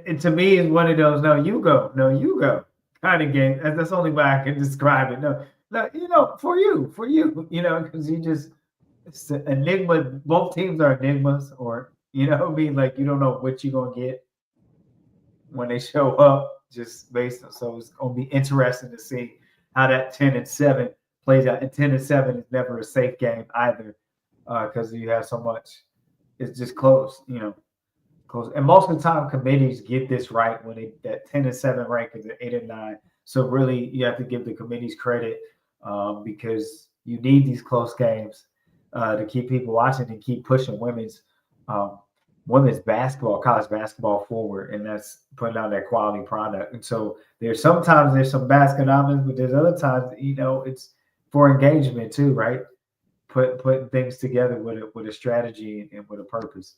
and to me, it's one of those no, you go kind of game. That's the only way I can describe it. No, for you, because it's an enigma. Both teams are enigmas, or like you don't know what you're gonna get when they show up. Just based on, so it's gonna be interesting to see how that 10-7 plays out. And 10-7 is never a safe game either, because you have so much. It's just close, close. And most of the time, committees get this right when that 10-7 rank is at 8 and 9. So really, you have to give the committees credit because you need these close games to keep people watching and keep pushing women's basketball, college basketball forward, and that's putting out that quality product. And so there's some Baskonomics, but there's other times, it's for engagement too, right? Putting things together with a strategy and with a purpose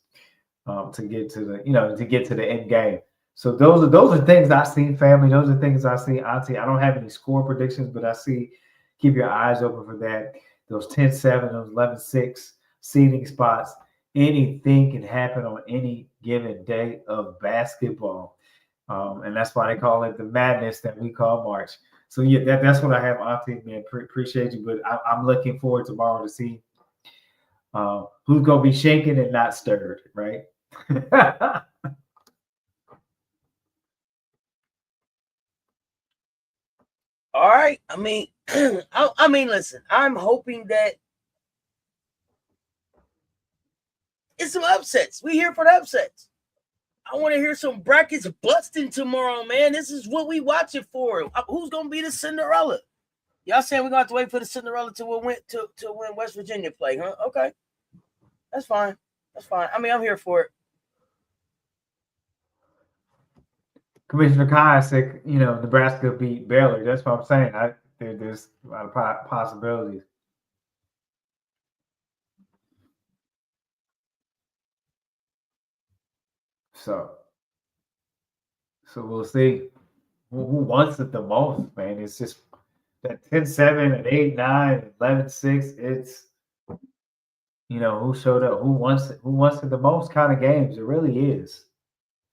to get to the end game. So those are things I see, family. Those are things I see, Auntie. I don't have any score predictions, but I see. Keep your eyes open for that. Those 10-7, those 11-6 seeding spots. Anything can happen on any given day of basketball, and that's why they call it the madness that we call March. So yeah, that's what I have, Auntie. Man, appreciate you, but I'm looking forward tomorrow to see who's gonna be shaken and not stirred, right? All right. I mean, I mean, listen. I'm hoping that it's some upsets. We here for the upsets. I want to hear some brackets busting tomorrow, man. This is what we watch it for. Who's gonna be the Cinderella? Y'all saying we're gonna have to wait for the Cinderella to win West Virginia play, huh? Okay, that's fine. That's fine. I mean, I'm here for it. Commissioner Kai said, Nebraska beat Baylor. That's what I'm saying. There's a lot of possibilities. So we'll see who wants it the most, man. It's just that 10-7 and 8-9 and 11-6. It's who showed up, who wants it the most kind of games. It really is.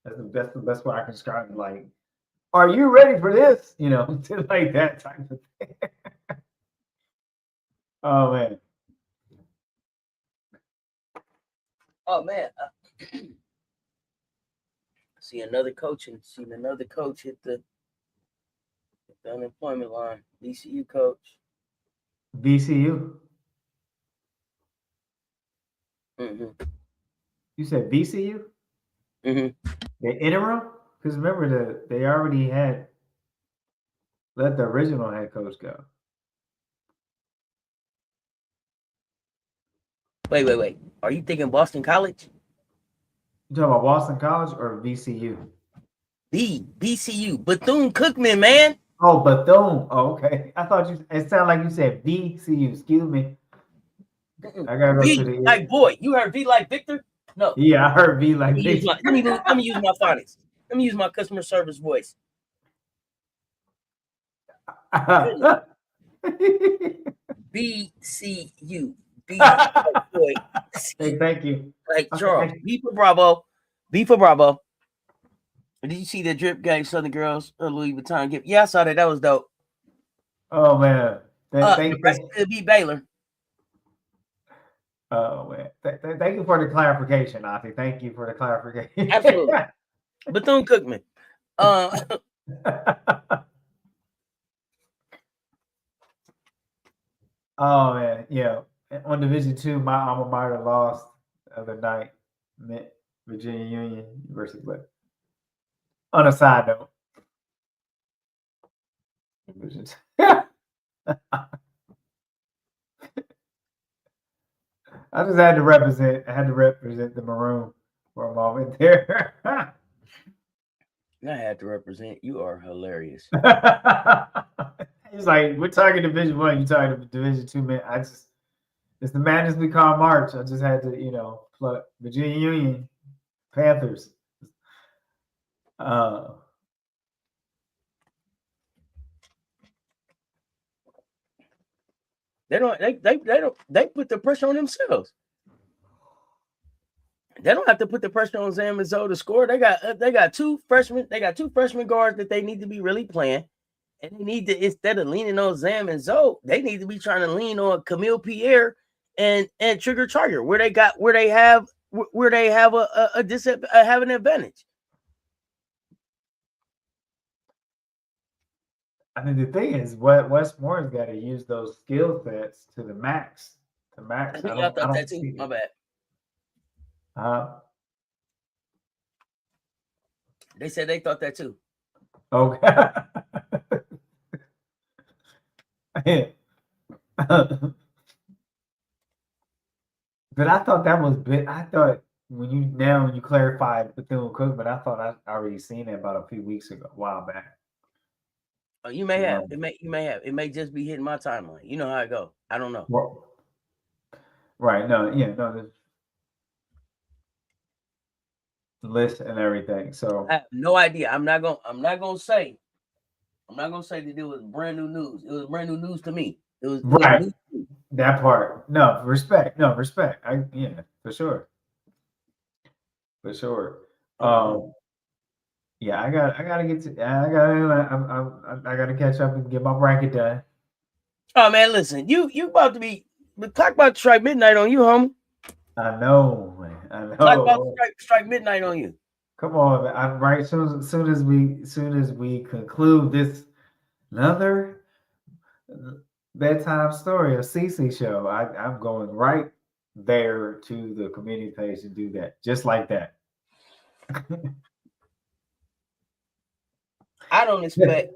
That's the best way I can describe it. Like, are you ready for this? Like that type of thing. Oh man. Oh man. Seen another coach hit the unemployment line. VCU coach. VCU. Mm-hmm. You said VCU? Mm-hmm. The interim? Because remember they already had let the original head coach go. Wait. Are you thinking Boston College? You talking about Boston College or VCU? BCU. Bethune-Cookman, man. Oh, Bethune. Oh, okay. I thought it sounded like you said VCU. Excuse me. I gotta go to the like boy. You heard V like Victor? No. Yeah, I heard V like Victor. Let me use my phonics. Let me use my customer service voice. BCU. Boy. Hey, thank you. Like Charles. B for Bravo. B for Bravo. Did you see the drip gang Southern Girls Louis Vuitton gift? Yeah, I saw that. That was dope. Oh man. Nebraska beat Baylor. Oh man. Thank you for the clarification, Auntie. Thank you for the clarification. Absolutely. Bethune-Cookman. Oh man, yeah. On Division II, my alma mater lost the other night. Virginia Union versus Blair. On a side note. I just had to represent the Maroon for a moment there. I had to represent. You are hilarious. He's like, we're talking Division I, you're talking Division II, man. It's the madness we call March. I just had to, plug Virginia Union, Panthers. They put the pressure on themselves. They don't have to put the pressure on Zam and Zoe to score. They got two freshmen. They got two freshman guards that they need to be really playing, and they need to, instead of leaning on Zam and Zoe, they need to be trying to lean on Camille Pierre and Trigger Charger, where they have an advantage. I mean, the thing is, West Moore's got to use those skill sets to the max. I thought that too. My bad. They said they thought that too. Okay. But I thought that was big. I thought when you clarified Bethune-Cookman, I thought I already seen it about a few weeks ago, a while back. Oh, you may have. You may have. It may just be hitting my timeline. You know how it go. I don't know. Well, right. No. Yeah. No. list and everything. So I have no idea. I'm not gonna say that it was brand new news. It was brand new news to me. It was right. news to me. That part. No, respect. No, respect. For sure. For sure. Yeah, I gotta get to I gotta catch up and get my bracket done. Oh man, listen, you about to be the clock about to strike midnight on you, homie. I know, man. I Clock about know. to strike midnight on you. Come on, man. I'm right. Soon as we conclude this another bedtime story of CC show, I'm going right there to the community page to do that, just like that. I don't expect.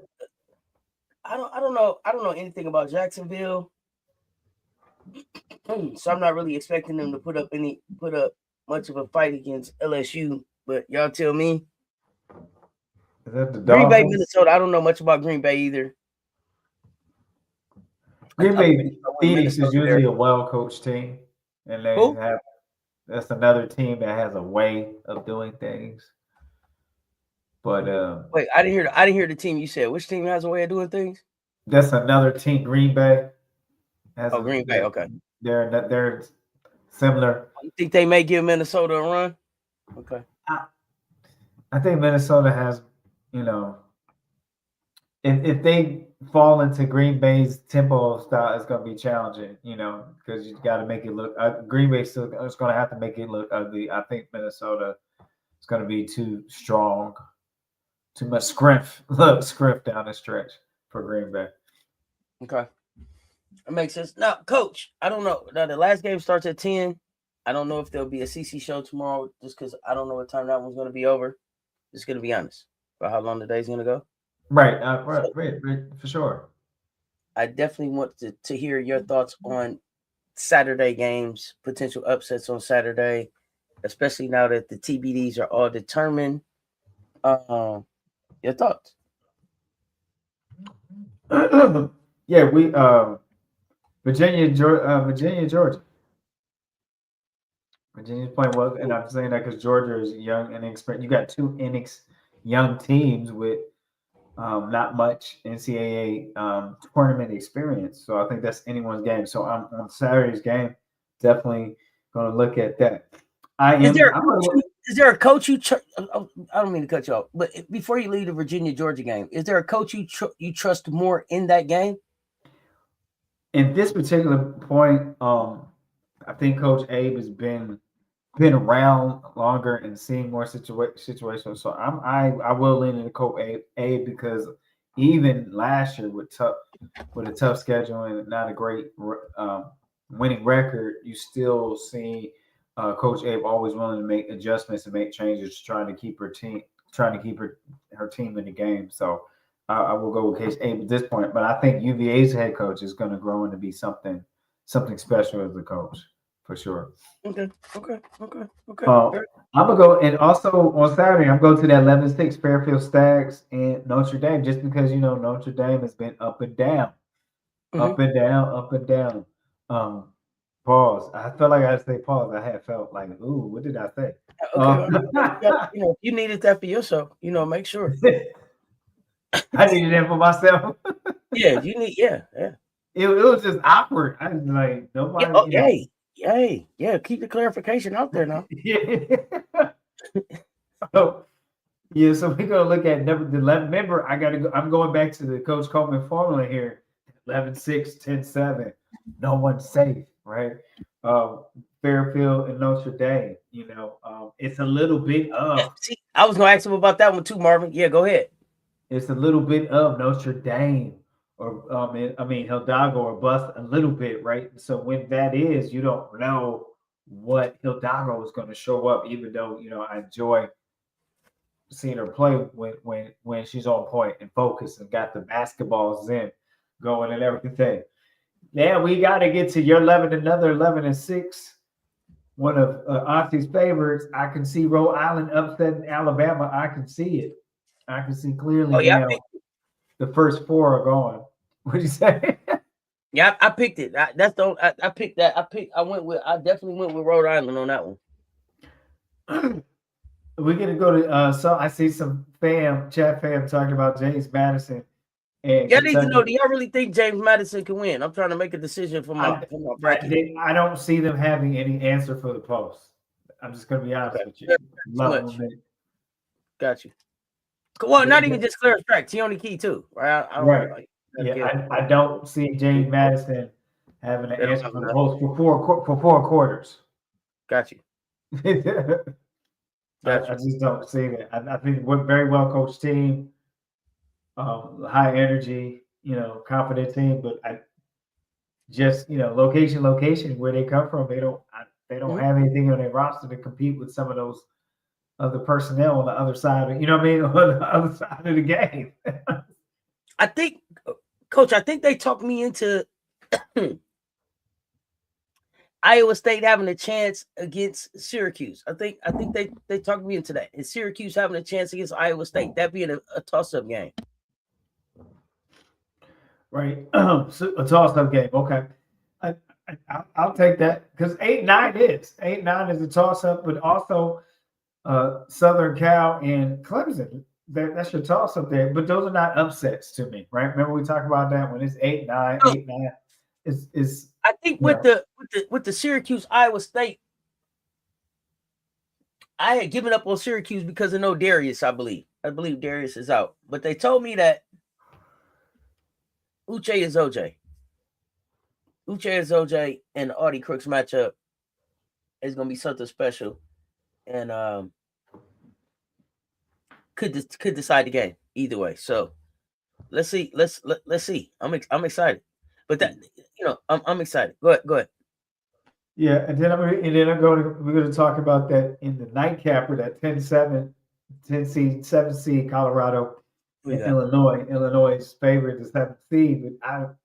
I don't know anything about Jacksonville, so I'm not really expecting them to put up much of a fight against LSU. But y'all tell me. Is that the Green Bay, Dolphins? Minnesota. I don't know much about Green Bay either. Green Bay Phoenix is usually there. a well-coached team, and Who? that's another team that has a way of doing things. But wait, I didn't hear the team you said. Which team has a way of doing things? that's another team. Green Bay has. Green Bay. Okay, they're similar. You think they may give Minnesota a run? Okay. I think Minnesota has, if they fall into Green Bay's tempo style, it's going to be challenging, because you got to make it look. Green Bay still is going to have to make it look ugly. I think Minnesota is going to be too strong, too much scriff down the stretch for Green Bay. Okay, that makes sense. Now, Coach, I don't know. Now the last game starts at 10. I don't know if there'll be a CC show tomorrow, just because I don't know what time that one's going to be over. Just going to be honest about how long the day's going to go. Right, for sure. I definitely want to hear your thoughts on Saturday games, potential upsets on Saturday, especially now that the TBDs are all determined. Your thoughts? Yeah, we Virginia, Georgia. Virginia's playing well, and I'm saying that because Georgia is young and inexperienced. You got two young teams with not much NCAA tournament experience, so I think that's anyone's game. So I'm on Saturday's game, definitely going to look at that. Is there a coach you? I don't mean to cut you off, but before you leave the Virginia Georgia game, is there a coach you trust more in that game? In this particular point, I think Coach Abe has been around longer and seeing more situations. So I will lean into Coach Abe because even last year with a tough schedule and not a great winning record, you still see Coach Abe always willing to make adjustments and make changes, trying to keep her team in the game. So I will go with Coach Abe at this point. But I think UVA's head coach is going to grow into be something special as a coach for sure. Okay. I'm gonna go, and also on Saturday, I'm going to that 11-6 Fairfield Stags and Notre Dame, just because Notre Dame has been up and down, up and down, up and down. Pause. I felt like I had to say pause. I had felt like, ooh, what did I say? Okay, you needed that for yourself. Make sure. I needed that for myself. Yeah, you need. Yeah. It was just awkward. I was like, nobody. Yeah. Keep the clarification out there now. So we're gonna look at the 11. Remember, I'm going back to the Coach Coleman formula here. 11-6, 10-7. No one's safe, right? Fairfield and Notre Dame. It's a little bit of. See, I was gonna ask him about that one too, Marvin. Yeah, go ahead. It's a little bit of Notre Dame, or Hidalgo or bust a little bit, right? So when that is, you don't know what Hidalgo is going to show up. Even though I enjoy seeing her play when she's on point and focused and got the basketballs in going and everything. Yeah, we got to get to your 11-6. One of Auntie's favorites. I can see Rhode Island upsetting Alabama. I can see it. I can see clearly now. The first four are gone. What do you say? Yeah, I picked it. I picked that. I definitely went with Rhode Island on that one. We're gonna go to so I see some chat fam talking about James Madison and Y'all need to know, Kentucky. do y'all really think James Madison can win? I'm trying to make a decision for my bracket. I don't see them having any answer for the post. I'm just gonna be honest with you. Much. Got you. Well, not even just clear track, Tioni Key too, right? I don't right. like. I don't see James Madison having an answer for the post for four quarters. Got you. I just don't see that. I think we're very well coached team, high energy, confident team, but I just location where they come from. They don't have anything on their roster to compete with some of those other personnel on the other side of, on the other side of the game. I think, Coach, they talked me into Iowa State having a chance against Syracuse. I think they talked me into that. And Syracuse having a chance against Iowa State, that being a toss-up game. Right. So a toss-up game. Okay. I'll take that because 8-9 is a toss-up, but also Southern Cal and Clemson. That's your toss-up there. But those are not upsets to me, right? Remember we talked about that when it's 8-9, 8-9 is I think with the Syracuse Iowa State, I had given up on Syracuse because of no Darius, I believe. I believe Darius is out. But they told me that Uche is OJ. Uche is OJ, and the Audie Crooks matchup is going to be something special. And could decide the game either way. So let's see. Let's see. I'm excited. But that I'm excited. Go ahead. Yeah, and then we're going to talk about that in the nightcapper, that 10-7, 10 seed, 7 seed Colorado and Illinois. Illinois is favored the 7th seed, but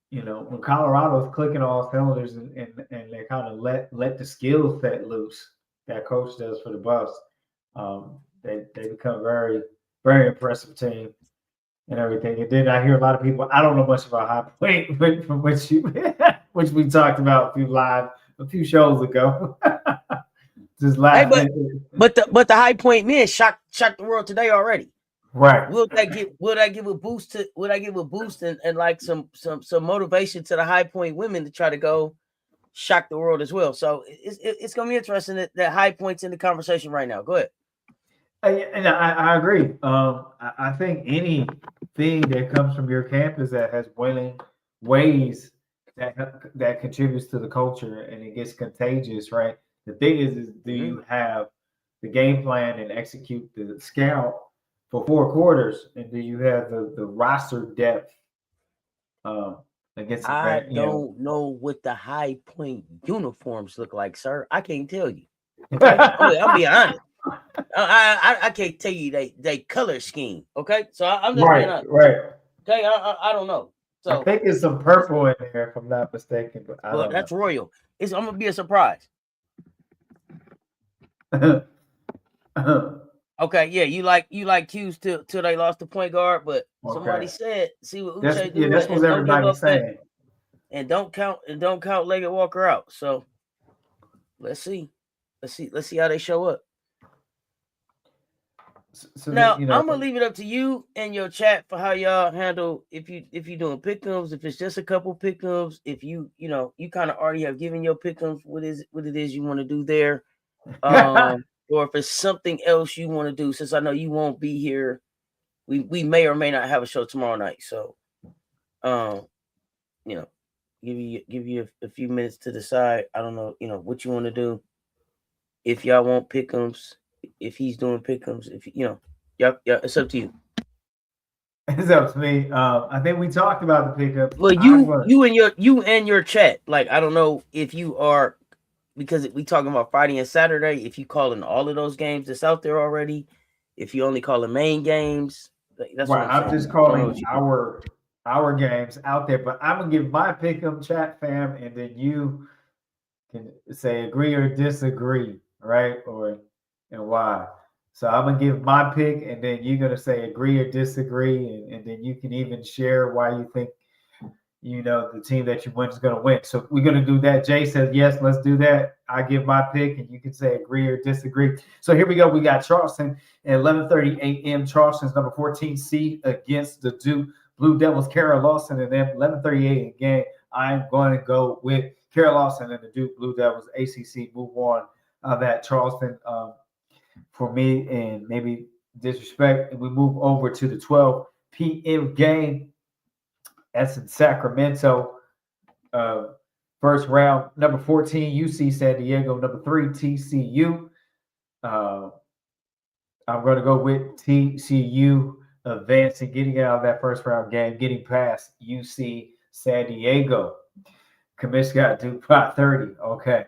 when Colorado's clicking all cylinders and they kind of let the skill set loose that coach does for the Buffs, they become very, very impressive team and everything. And then I hear a lot of people, I don't know much about High Point, from which we talked about a few shows ago. Just last but the High Point men shocked the world today already. Right. Will I give a boost and like some motivation to the High Point women to try to go shock the world as well? So it's gonna be interesting that High Point's in the conversation right now. Go ahead. And I agree. I think anything that comes from your campus that has winning ways that contributes to the culture and it gets contagious, right? The thing is do you have the game plan and execute the scout for 4 quarters, and do you have the roster depth against? I don't know what the High Point uniforms look like, sir. I can't tell you. Okay, I'll be honest. I can't tell you they color scheme. Okay, so I'm just being honest. Right. Okay, I don't know. So I think it's some purple in there, if I'm not mistaken. But I don't that's know. royal. I'm gonna be a surprise. Okay, yeah, you like Q's till they lost the point guard, but somebody said, see what Uche do. That's what everybody's saying. And don't count Leggett Walker out. So let's see how they show up. So now I'm gonna leave it up to you and your chat for how y'all handle if you're doing pick'ems, if it's just a couple pick'ems, if you kind of already have given your pick'ems what it is you want to do there, or if it's something else you want to do. Since I know you won't be here, we may or may not have a show tomorrow night. So, give you a few minutes to decide. I don't know, what you want to do. If y'all want pick'ems, if he's doing pick'ems, if yeah, it's up to you. It's up to me. I think we talked about the pickup. Well, you and your chat. Like, I don't know if you are, because we talking about Friday and Saturday. If you calling all of those games that's out there already, if you only calling main games, that's right. I'm just calling our games out there. But I'm gonna give my pick'em, chat fam, and then you can say agree or disagree, right? And why. So I'm gonna give my pick, and then you're gonna say agree or disagree, and then you can even share why you think the team that you win is going to win. So we're going to do that. Jay says, yes, let's do that. I give my pick, and you can say agree or disagree. So here we go. We got Charleston at 11:30 a.m. Charleston's number 14 seed against the Duke Blue Devils, Kara Lawson, and then 11:30 a.m. game. I'm going to go with Kara Lawson and the Duke Blue Devils. ACC move on that Charleston for me, and maybe disrespect. And we move over to the 12 p.m. game. That's in Sacramento. First round, number 14, UC San Diego. Number 3, TCU. I'm going to go with TCU advancing, getting out of that first round game, getting past UC San Diego. Commission got Duke by 30. Okay.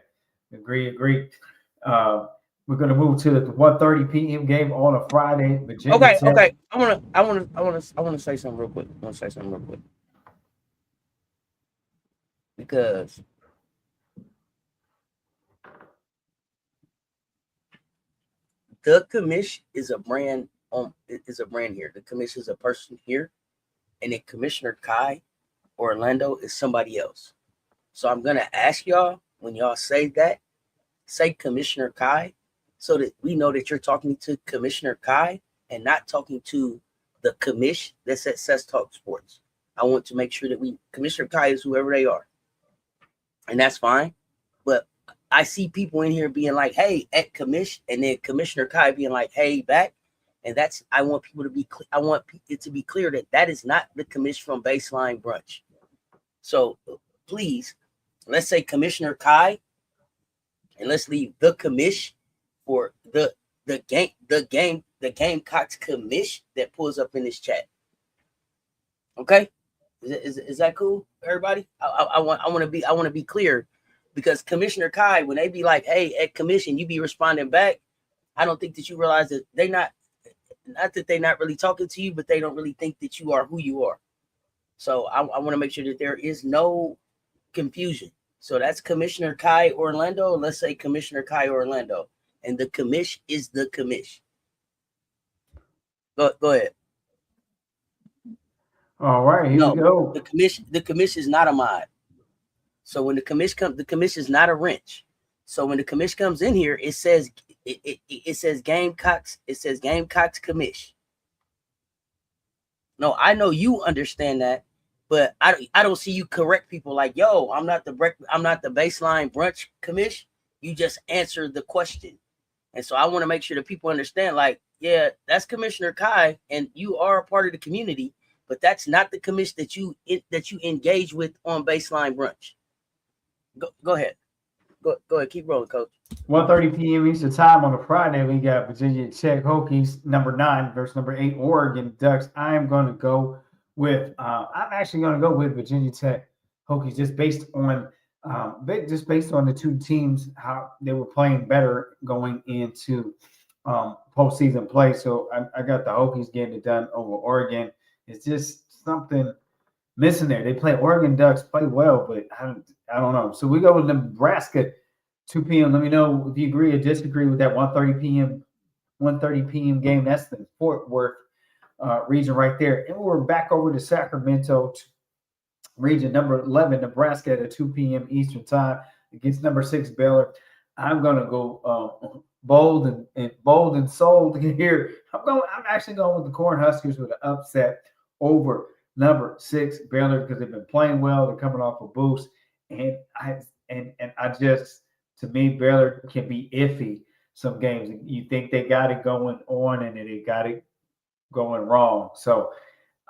Agree. We're going to move to the 1:30 p.m. game on a Friday. Virginia okay. I want to say something real quick. Because the commission is a brand here. The commission is a person here, and then Commissioner Kai Orlando is somebody else. So I'm gonna ask y'all, when y'all say that, say Commissioner Kai, so that we know that you're talking to Commissioner Kai and not talking to the commission that's at Cess Talk Sports. I want to make sure that Commissioner Kai is whoever they are. And that's fine. But I see people in here being like, hey, at commission, and then Commissioner Kai being like, hey, back. And I want it to be clear that is not the commission from Baseline Brunch. So please, let's say Commissioner Kai, and let's leave the commission for the Gamecocks commission that pulls up in this chat. Okay? Is that cool, everybody? I want to be clear, because Commissioner Kai, when they be like, hey, at commission, you be responding back. I don't think that you realize that not that they're not really talking to you, but they don't really think that you are who you are. So I want to make sure that there is no confusion. So that's Commissioner Kai Orlando. Let's say Commissioner Kai Orlando, and the commission is the commission. Go ahead. All right, here we go. The commission is not a mod. So when the commission comes, the commission is not a wrench. So when the commission comes in here, it says Gamecocks. It says Gamecocks commission. No, I know you understand that, but I don't see you correct people like, yo, I'm not the Baseline Brunch commission. You just answered the question. And so I want to make sure that people understand, like, yeah, that's Commissioner Kai, and you are a part of the community, but that's not the commission that you engage with on Baseline Brunch. Go ahead. Go ahead. Keep rolling, Coach. 1:30 p.m. Eastern time on a Friday. We got Virginia Tech Hokies, number 9 versus number 8 Oregon Ducks. I'm going to go with. I'm actually going to go with Virginia Tech Hokies, just based on the two teams, how they were playing better going into postseason play. So I got the Hokies getting it done over Oregon. It's just something missing there. They play Oregon Ducks play well, but I don't know. So we go with Nebraska, 2 p.m. Let me know if you agree or disagree with that 1:30 p.m. game. That's the Fort Worth region right there. And we're back over to Sacramento region, number 11, Nebraska at a 2 p.m. Eastern time against number 6 Baylor. I'm gonna go bold and sold here. I'm actually going with the Cornhuskers with an upset over number 6 Baylor, because they've been playing well. They're coming off a boost, and I just, to me, Baylor can be iffy some games. You think they got it going on, and then they got it going wrong. So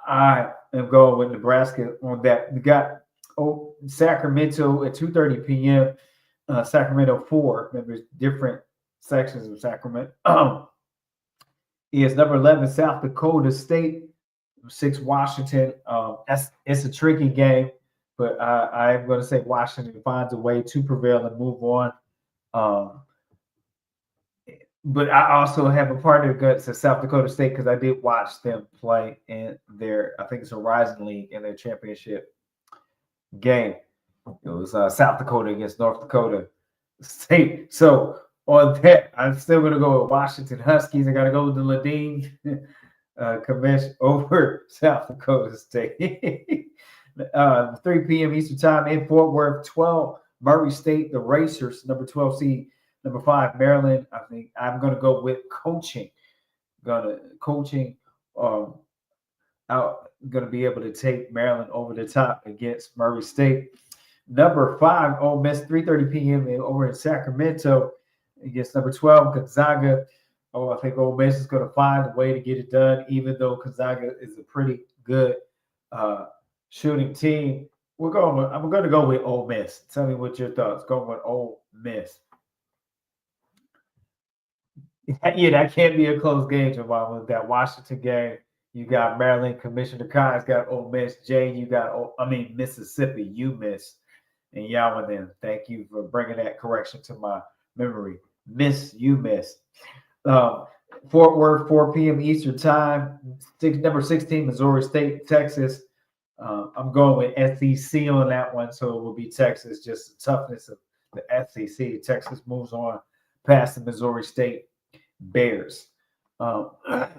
I am going with Nebraska on that. We got Sacramento at 2:30 p.m. Sacramento 4. Remember, different sections of Sacramento. Is number 11 South Dakota State, 6 Washington. It's a tricky game, but I'm going to say Washington finds a way to prevail and move on. But I also have a part of the guts of South Dakota State, because I did watch them play in their, I think it's a Horizon League, in their championship game. It was South Dakota against North Dakota State. So on that, I'm still going to go with Washington Huskies. I got to go with the Ladine commission over South Dakota State. 3 p.m. Eastern Time in Fort Worth. 12 Murray State, the Racers, number 12 seed. Number 5 Maryland. I think I'm going to go with coaching. Going to be able to take Maryland over the top against Murray State. Number 5 Ole Miss, 3:30 p.m. over in Sacramento against number 12 Gonzaga. I think Ole Miss is going to find a way to get it done, even though Gonzaga is a pretty good shooting team. I'm going to go with Ole Miss. Tell me what your thoughts. Going with Ole Miss. Yeah, that can't be a close game, Jamal. With that Washington game, you got Maryland. Commissioner Khan's got Ole Miss. Jay, you got Mississippi. You miss. And y'all and them. Thank you for bringing that correction to my memory. You miss. Fort Worth, 4 p.m. Eastern Time. Number 16, Missouri State, Texas. I'm going with SEC on that one, so it will be Texas. Just the toughness of the SEC. Texas moves on past the Missouri State Bears. Number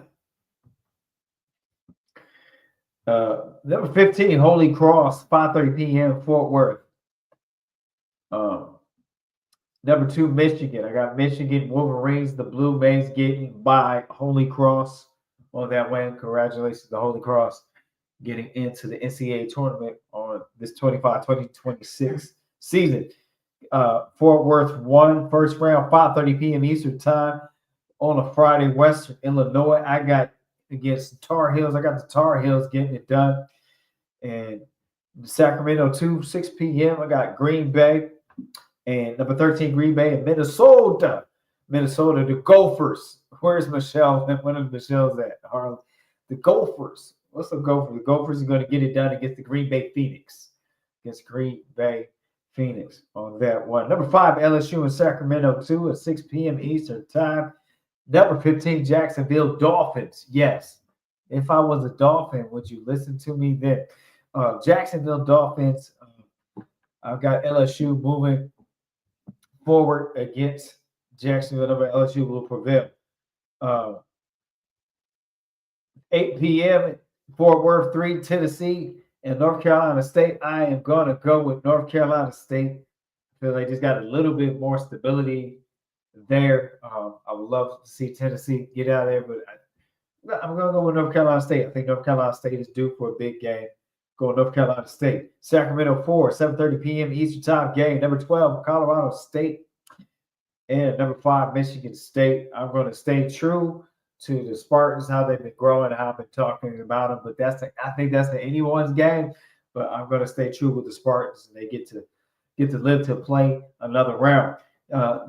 15, Holy Cross, 5:30 p.m. Fort Worth. Number 2, Michigan. I got Michigan Wolverines, the Blue Jays getting by Holy Cross on that win. Congratulations to Holy Cross getting into the NCAA tournament on this 25-2026 season. Fort Worth won first round, 5:30 p.m. Eastern Time on a Friday. Western Illinois. I got against Tar Heels. I got the Tar Heels getting it done. And Sacramento 2, 6 p.m. I got Green Bay. And number 13, Green Bay and Minnesota. The Gophers. Where's Michelle? When are Michelle's at? Harlem. The Gophers. What's the Gophers? The Gophers are going to get it done against the Green Bay Phoenix. On that one. Number 5, LSU and Sacramento 2 at 6 p.m. Eastern Time. Number 15, Jacksonville Dolphins. Yes. If I was a Dolphin, would you listen to me then? Jacksonville Dolphins. I've got LSU moving forward against Jacksonville. Number LSU will prevail. 8 p.m. Fort Worth, 3, Tennessee and North Carolina State. I am going to go with North Carolina State. I feel like they just got a little bit more stability there. I would love to see Tennessee get out of there, but I'm going to go with North Carolina State. I think North Carolina State is due for a big game. Go North Carolina State. Sacramento 4, 7:30 p.m. Eastern Time game. Number 12, Colorado State. And number 5, Michigan State. I'm going to stay true to the Spartans, how they've been growing, how I've been talking about them. But I think that's anyone's game. But I'm going to stay true with the Spartans, and they get to live to play another round.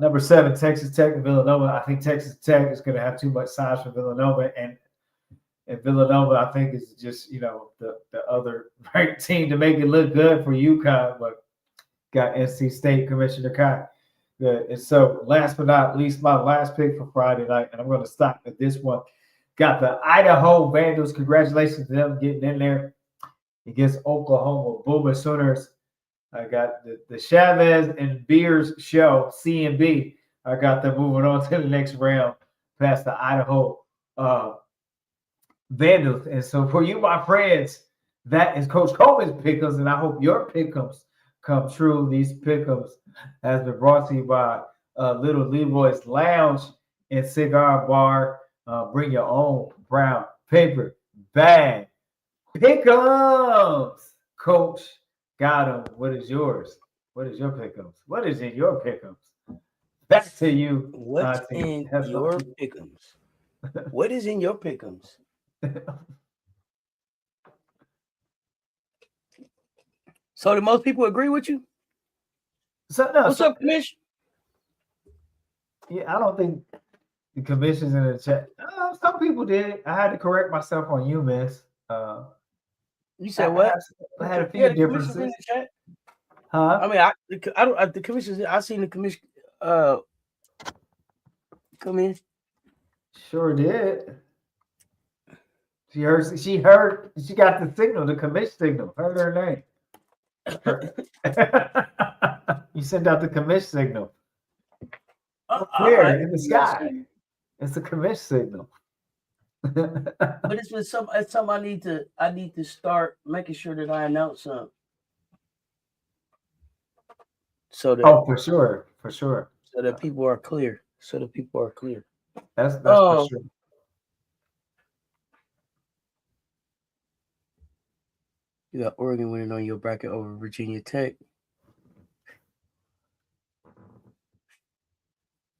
Number 7, Texas Tech and Villanova. I think Texas Tech is going to have too much size for Villanova, and Villanova, I think, is just, the other ranked team to make it look good for UConn, but got NC State Commissioner Khan. Good. And so last but not least, my last pick for Friday night, and I'm going to stop at this one. Got the Idaho Vandals. Congratulations to them getting in there against Oklahoma Boomer Sooners. I got the Chavez and Beers show, C&B. I got them moving on to the next round past the Idaho Vandals. And so for you, my friends, that is Coach Coleman's pick'ems, and I hope your pick'ems come true. These pick'ems has been brought to you by Little Leroy's Lounge and Cigar Bar. Bring your own brown paper bag. Pick'ems, Coach. Got him. What is yours? What is your pick'ems? What is in your pick'ems? Back to you. What's in your pick'ems? What is in your pick'ems? So do most people agree with you? What's up, Commish? Yeah, I don't think the commission's in the chat. Some people did. I had to correct myself on you, Miss. You said what? I had a few differences. In the chat? Huh? I mean, I don't. The commission's. I seen the commission. Come in. Sure did. She heard. She got the signal. The commission signal. Heard her name. You sent out the commission signal. Up there in the sky. It's a commission signal. But it's with some. It's something I need to start making sure that I announce something. So that for sure. So that people are clear. That's for sure. You got Oregon winning on your bracket over Virginia Tech.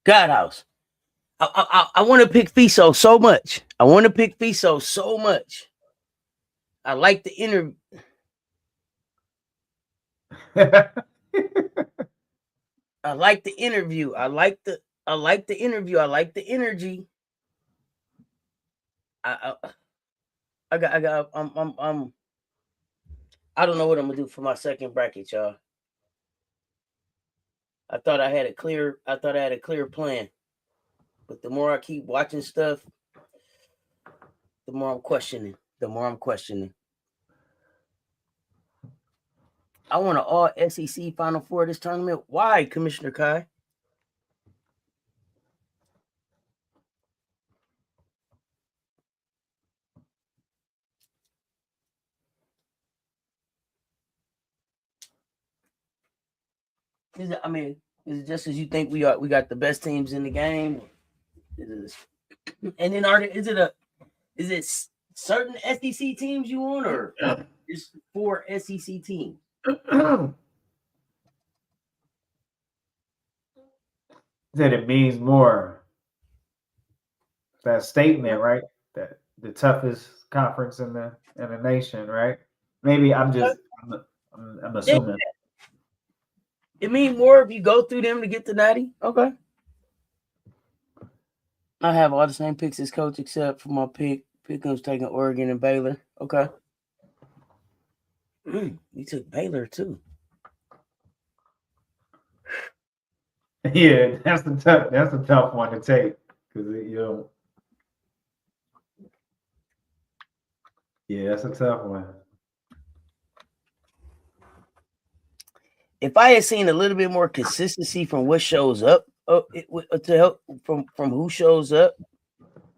God House. I want to pick FISO so much. I like the interview. I like the interview. I like the energy. I don't know what I'm gonna do for my second bracket, y'all. I thought I had a clear plan. But the more I keep watching stuff, the more I'm questioning. I want an all SEC Final Four this tournament. Why, Commissioner Kai? Is it just as you think we got the best teams in the game? And then is it certain SEC teams you want, or just 4 SEC teams? That it means more. That statement, right? That the toughest conference in the nation, right? Maybe I'm assuming. It means more if you go through them to get the natty. Okay. I have all the same picks as coach except for my Pickham's taking Oregon and Baylor. Okay. You took Baylor too. Yeah, that's a tough one to take because yeah, that's a tough one. If I had seen a little bit more consistency from what shows up, to help from who shows up,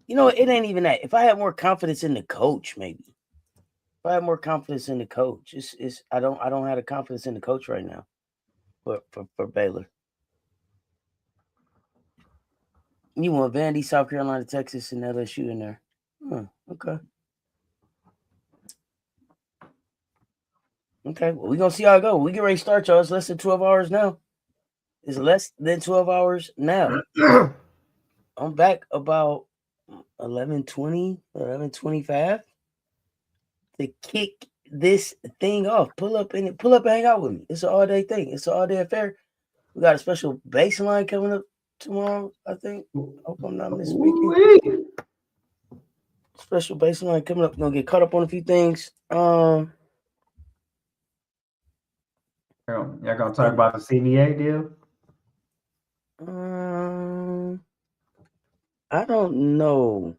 it ain't even that. If I had more confidence in the coach, maybe. If I had more confidence in the coach, I don't have the confidence in the coach right now. For Baylor, you want Vandy, South Carolina, Texas, and LSU in there. Okay. Okay, well, we're going to see how it goes. We get ready to start, y'all. It's less than 12 hours now. It's less than 12 hours now. I'm back about 11:20, 11:25 to kick this thing off. Pull up and hang out with me. It's an all-day thing. It's an all-day affair. We got a special baseline coming up tomorrow, I think. Hope I'm not misspeaking. Special baseline coming up. We're going to get caught up on a few things. Y'all gonna talk about the CBA deal? I don't know.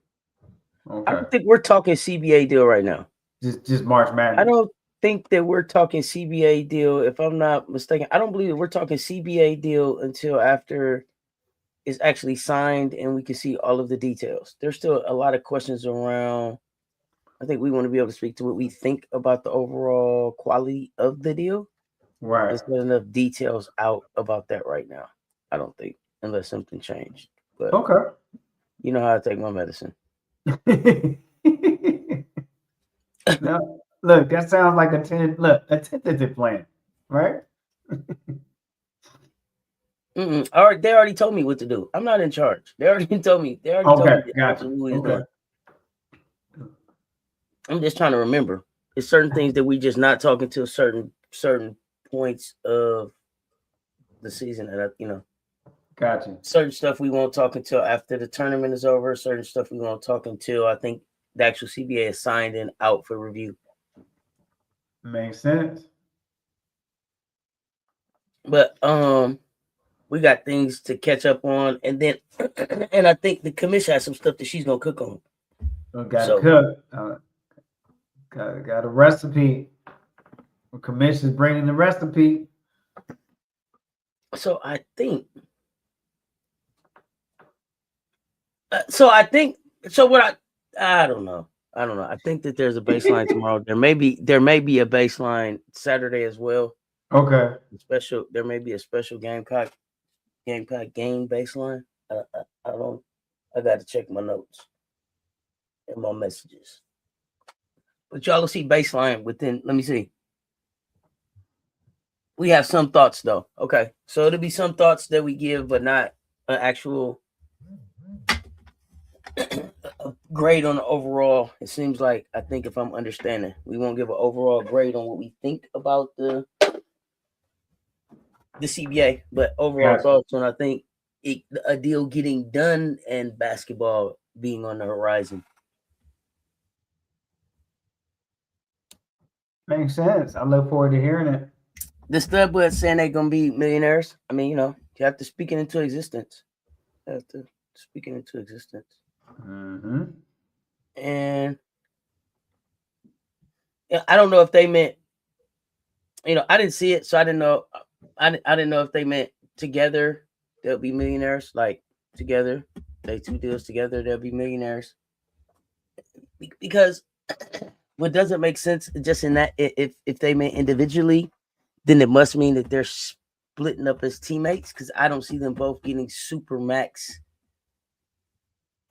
Okay. I don't think we're talking CBA deal right now. Just March Madness. I don't think that we're talking CBA deal. If I'm not mistaken, I don't believe that we're talking CBA deal until after it's actually signed and we can see all of the details. There's still a lot of questions around. I think we want to be able to speak to what we think about the overall quality of the deal. Right. There's not enough details out about that right now. I don't think, unless something changed. But okay. You know how I take my medicine. No, look, that sounds like a tentative plan, right? They already told me what to do. I'm not in charge. They already told me. Gotcha. Okay. I'm just trying to remember. It's certain things that we just not talking to certain points of the season that Gotcha. Certain stuff we won't talk until after the tournament is over. Certain stuff we won't talk until I think the actual CBA is signed and out for review. Makes sense. But we got things to catch up on, and then and I think the commission has some stuff that she's gonna cook on. Cook. Got a recipe. The commission's bringing the recipe. So I think. I don't know. I think that there's a baseline tomorrow. There may be a baseline Saturday as well. Okay. There may be a special Gamecock game baseline. I don't. I got to check my notes and my messages. But y'all will see baseline within. Let me see. We have some thoughts though. Okay, so it'll be some thoughts that we give, but not an actual grade on the overall. It seems like, I think if I'm understanding, we won't give an overall grade on what we think about the CBA, but overall thoughts on, I think, a deal getting done and basketball being on the horizon. Makes sense. I look forward to hearing it. The Studbuds saying they're gonna be millionaires. I mean, you have to speak it into existence. You have to speak it into existence. Mm-hmm. And I don't know if they meant, I didn't see it, so I didn't know. I didn't know if they meant together they'll be millionaires, like together, they two deals together, they'll be millionaires. Because what doesn't make sense just in that, if they meant individually, then it must mean that they're splitting up as teammates, because I don't see them both getting super max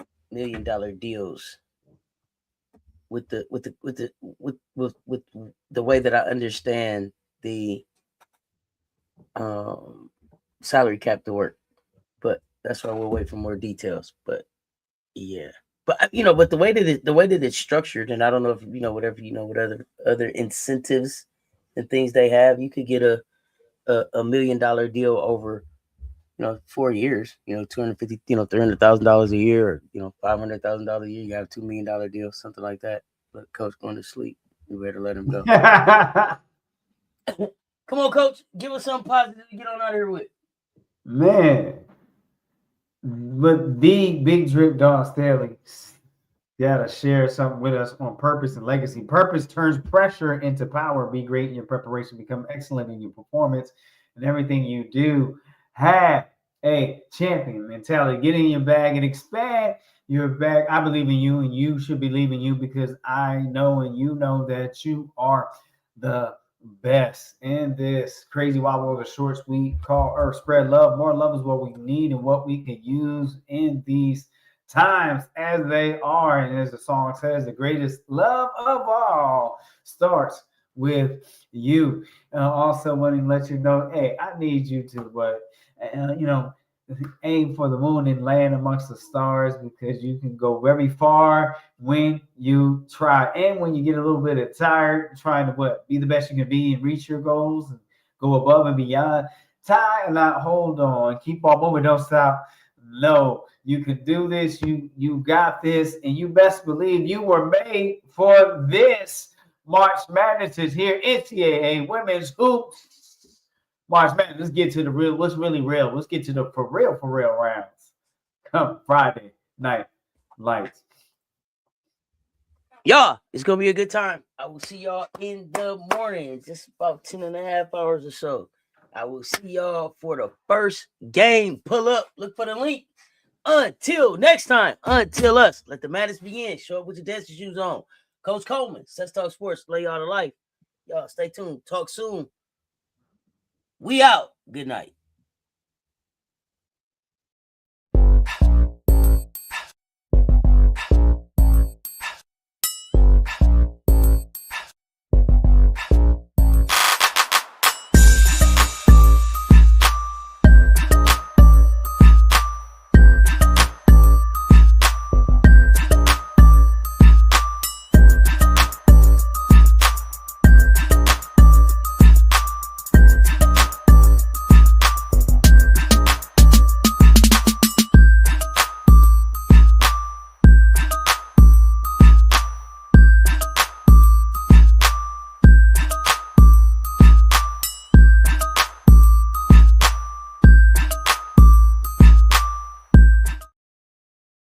$1 million deals with the way that I understand the salary cap to work. But that's why we'll wait for more details. But yeah, but but the way that it's structured, and I don't know if what other incentives and things they have, you could get a $1 million deal over 4 years, $250, $300,000 a year, or $500,000 a year. You got a $2 million deal, something like that. But coach going to sleep, we better let him go. Come on, coach, give us something positive to get on out of here with. Man, but the Big Drip Dog Staley gotta share something with us on purpose and legacy. Purpose turns pressure into power. Be great in your preparation, become excellent in your performance, and everything you do. Have a champion mentality. Get in your bag and expand your bag. I believe in you, and you should believe in you, because I know and you know that you are the best in this crazy wild world of short, sweet, call or spread love. More love is what we need and what we can use in these times as they are. And as the song says, the greatest love of all starts with you. Also wanting to let you know, hey, I need you to aim for the moon and land amongst the stars, because you can go very far when you try. And when you get a little bit tired trying to be the best you can be and reach your goals and go above and beyond, tie and not hold on. Keep on moving, don't stop. No, you can do this. You got this, and you best believe you were made for this. March Madness is here. NCAAW Women's Hoops March Madness. Let's get to the real. What's really real? Let's get to the for real rounds. Come Friday night lights. Y'all, it's gonna be a good time. I will see y'all in the morning, just about 10.5 hours or so. I will see y'all for the first game. Pull up, look for the link. Until next time, until us, let the madness begin. Show up with your dancing shoes on. Coach Coleman, Sets Talk Sports, lay y'all to life. Y'all stay tuned. Talk soon. We out. Good night.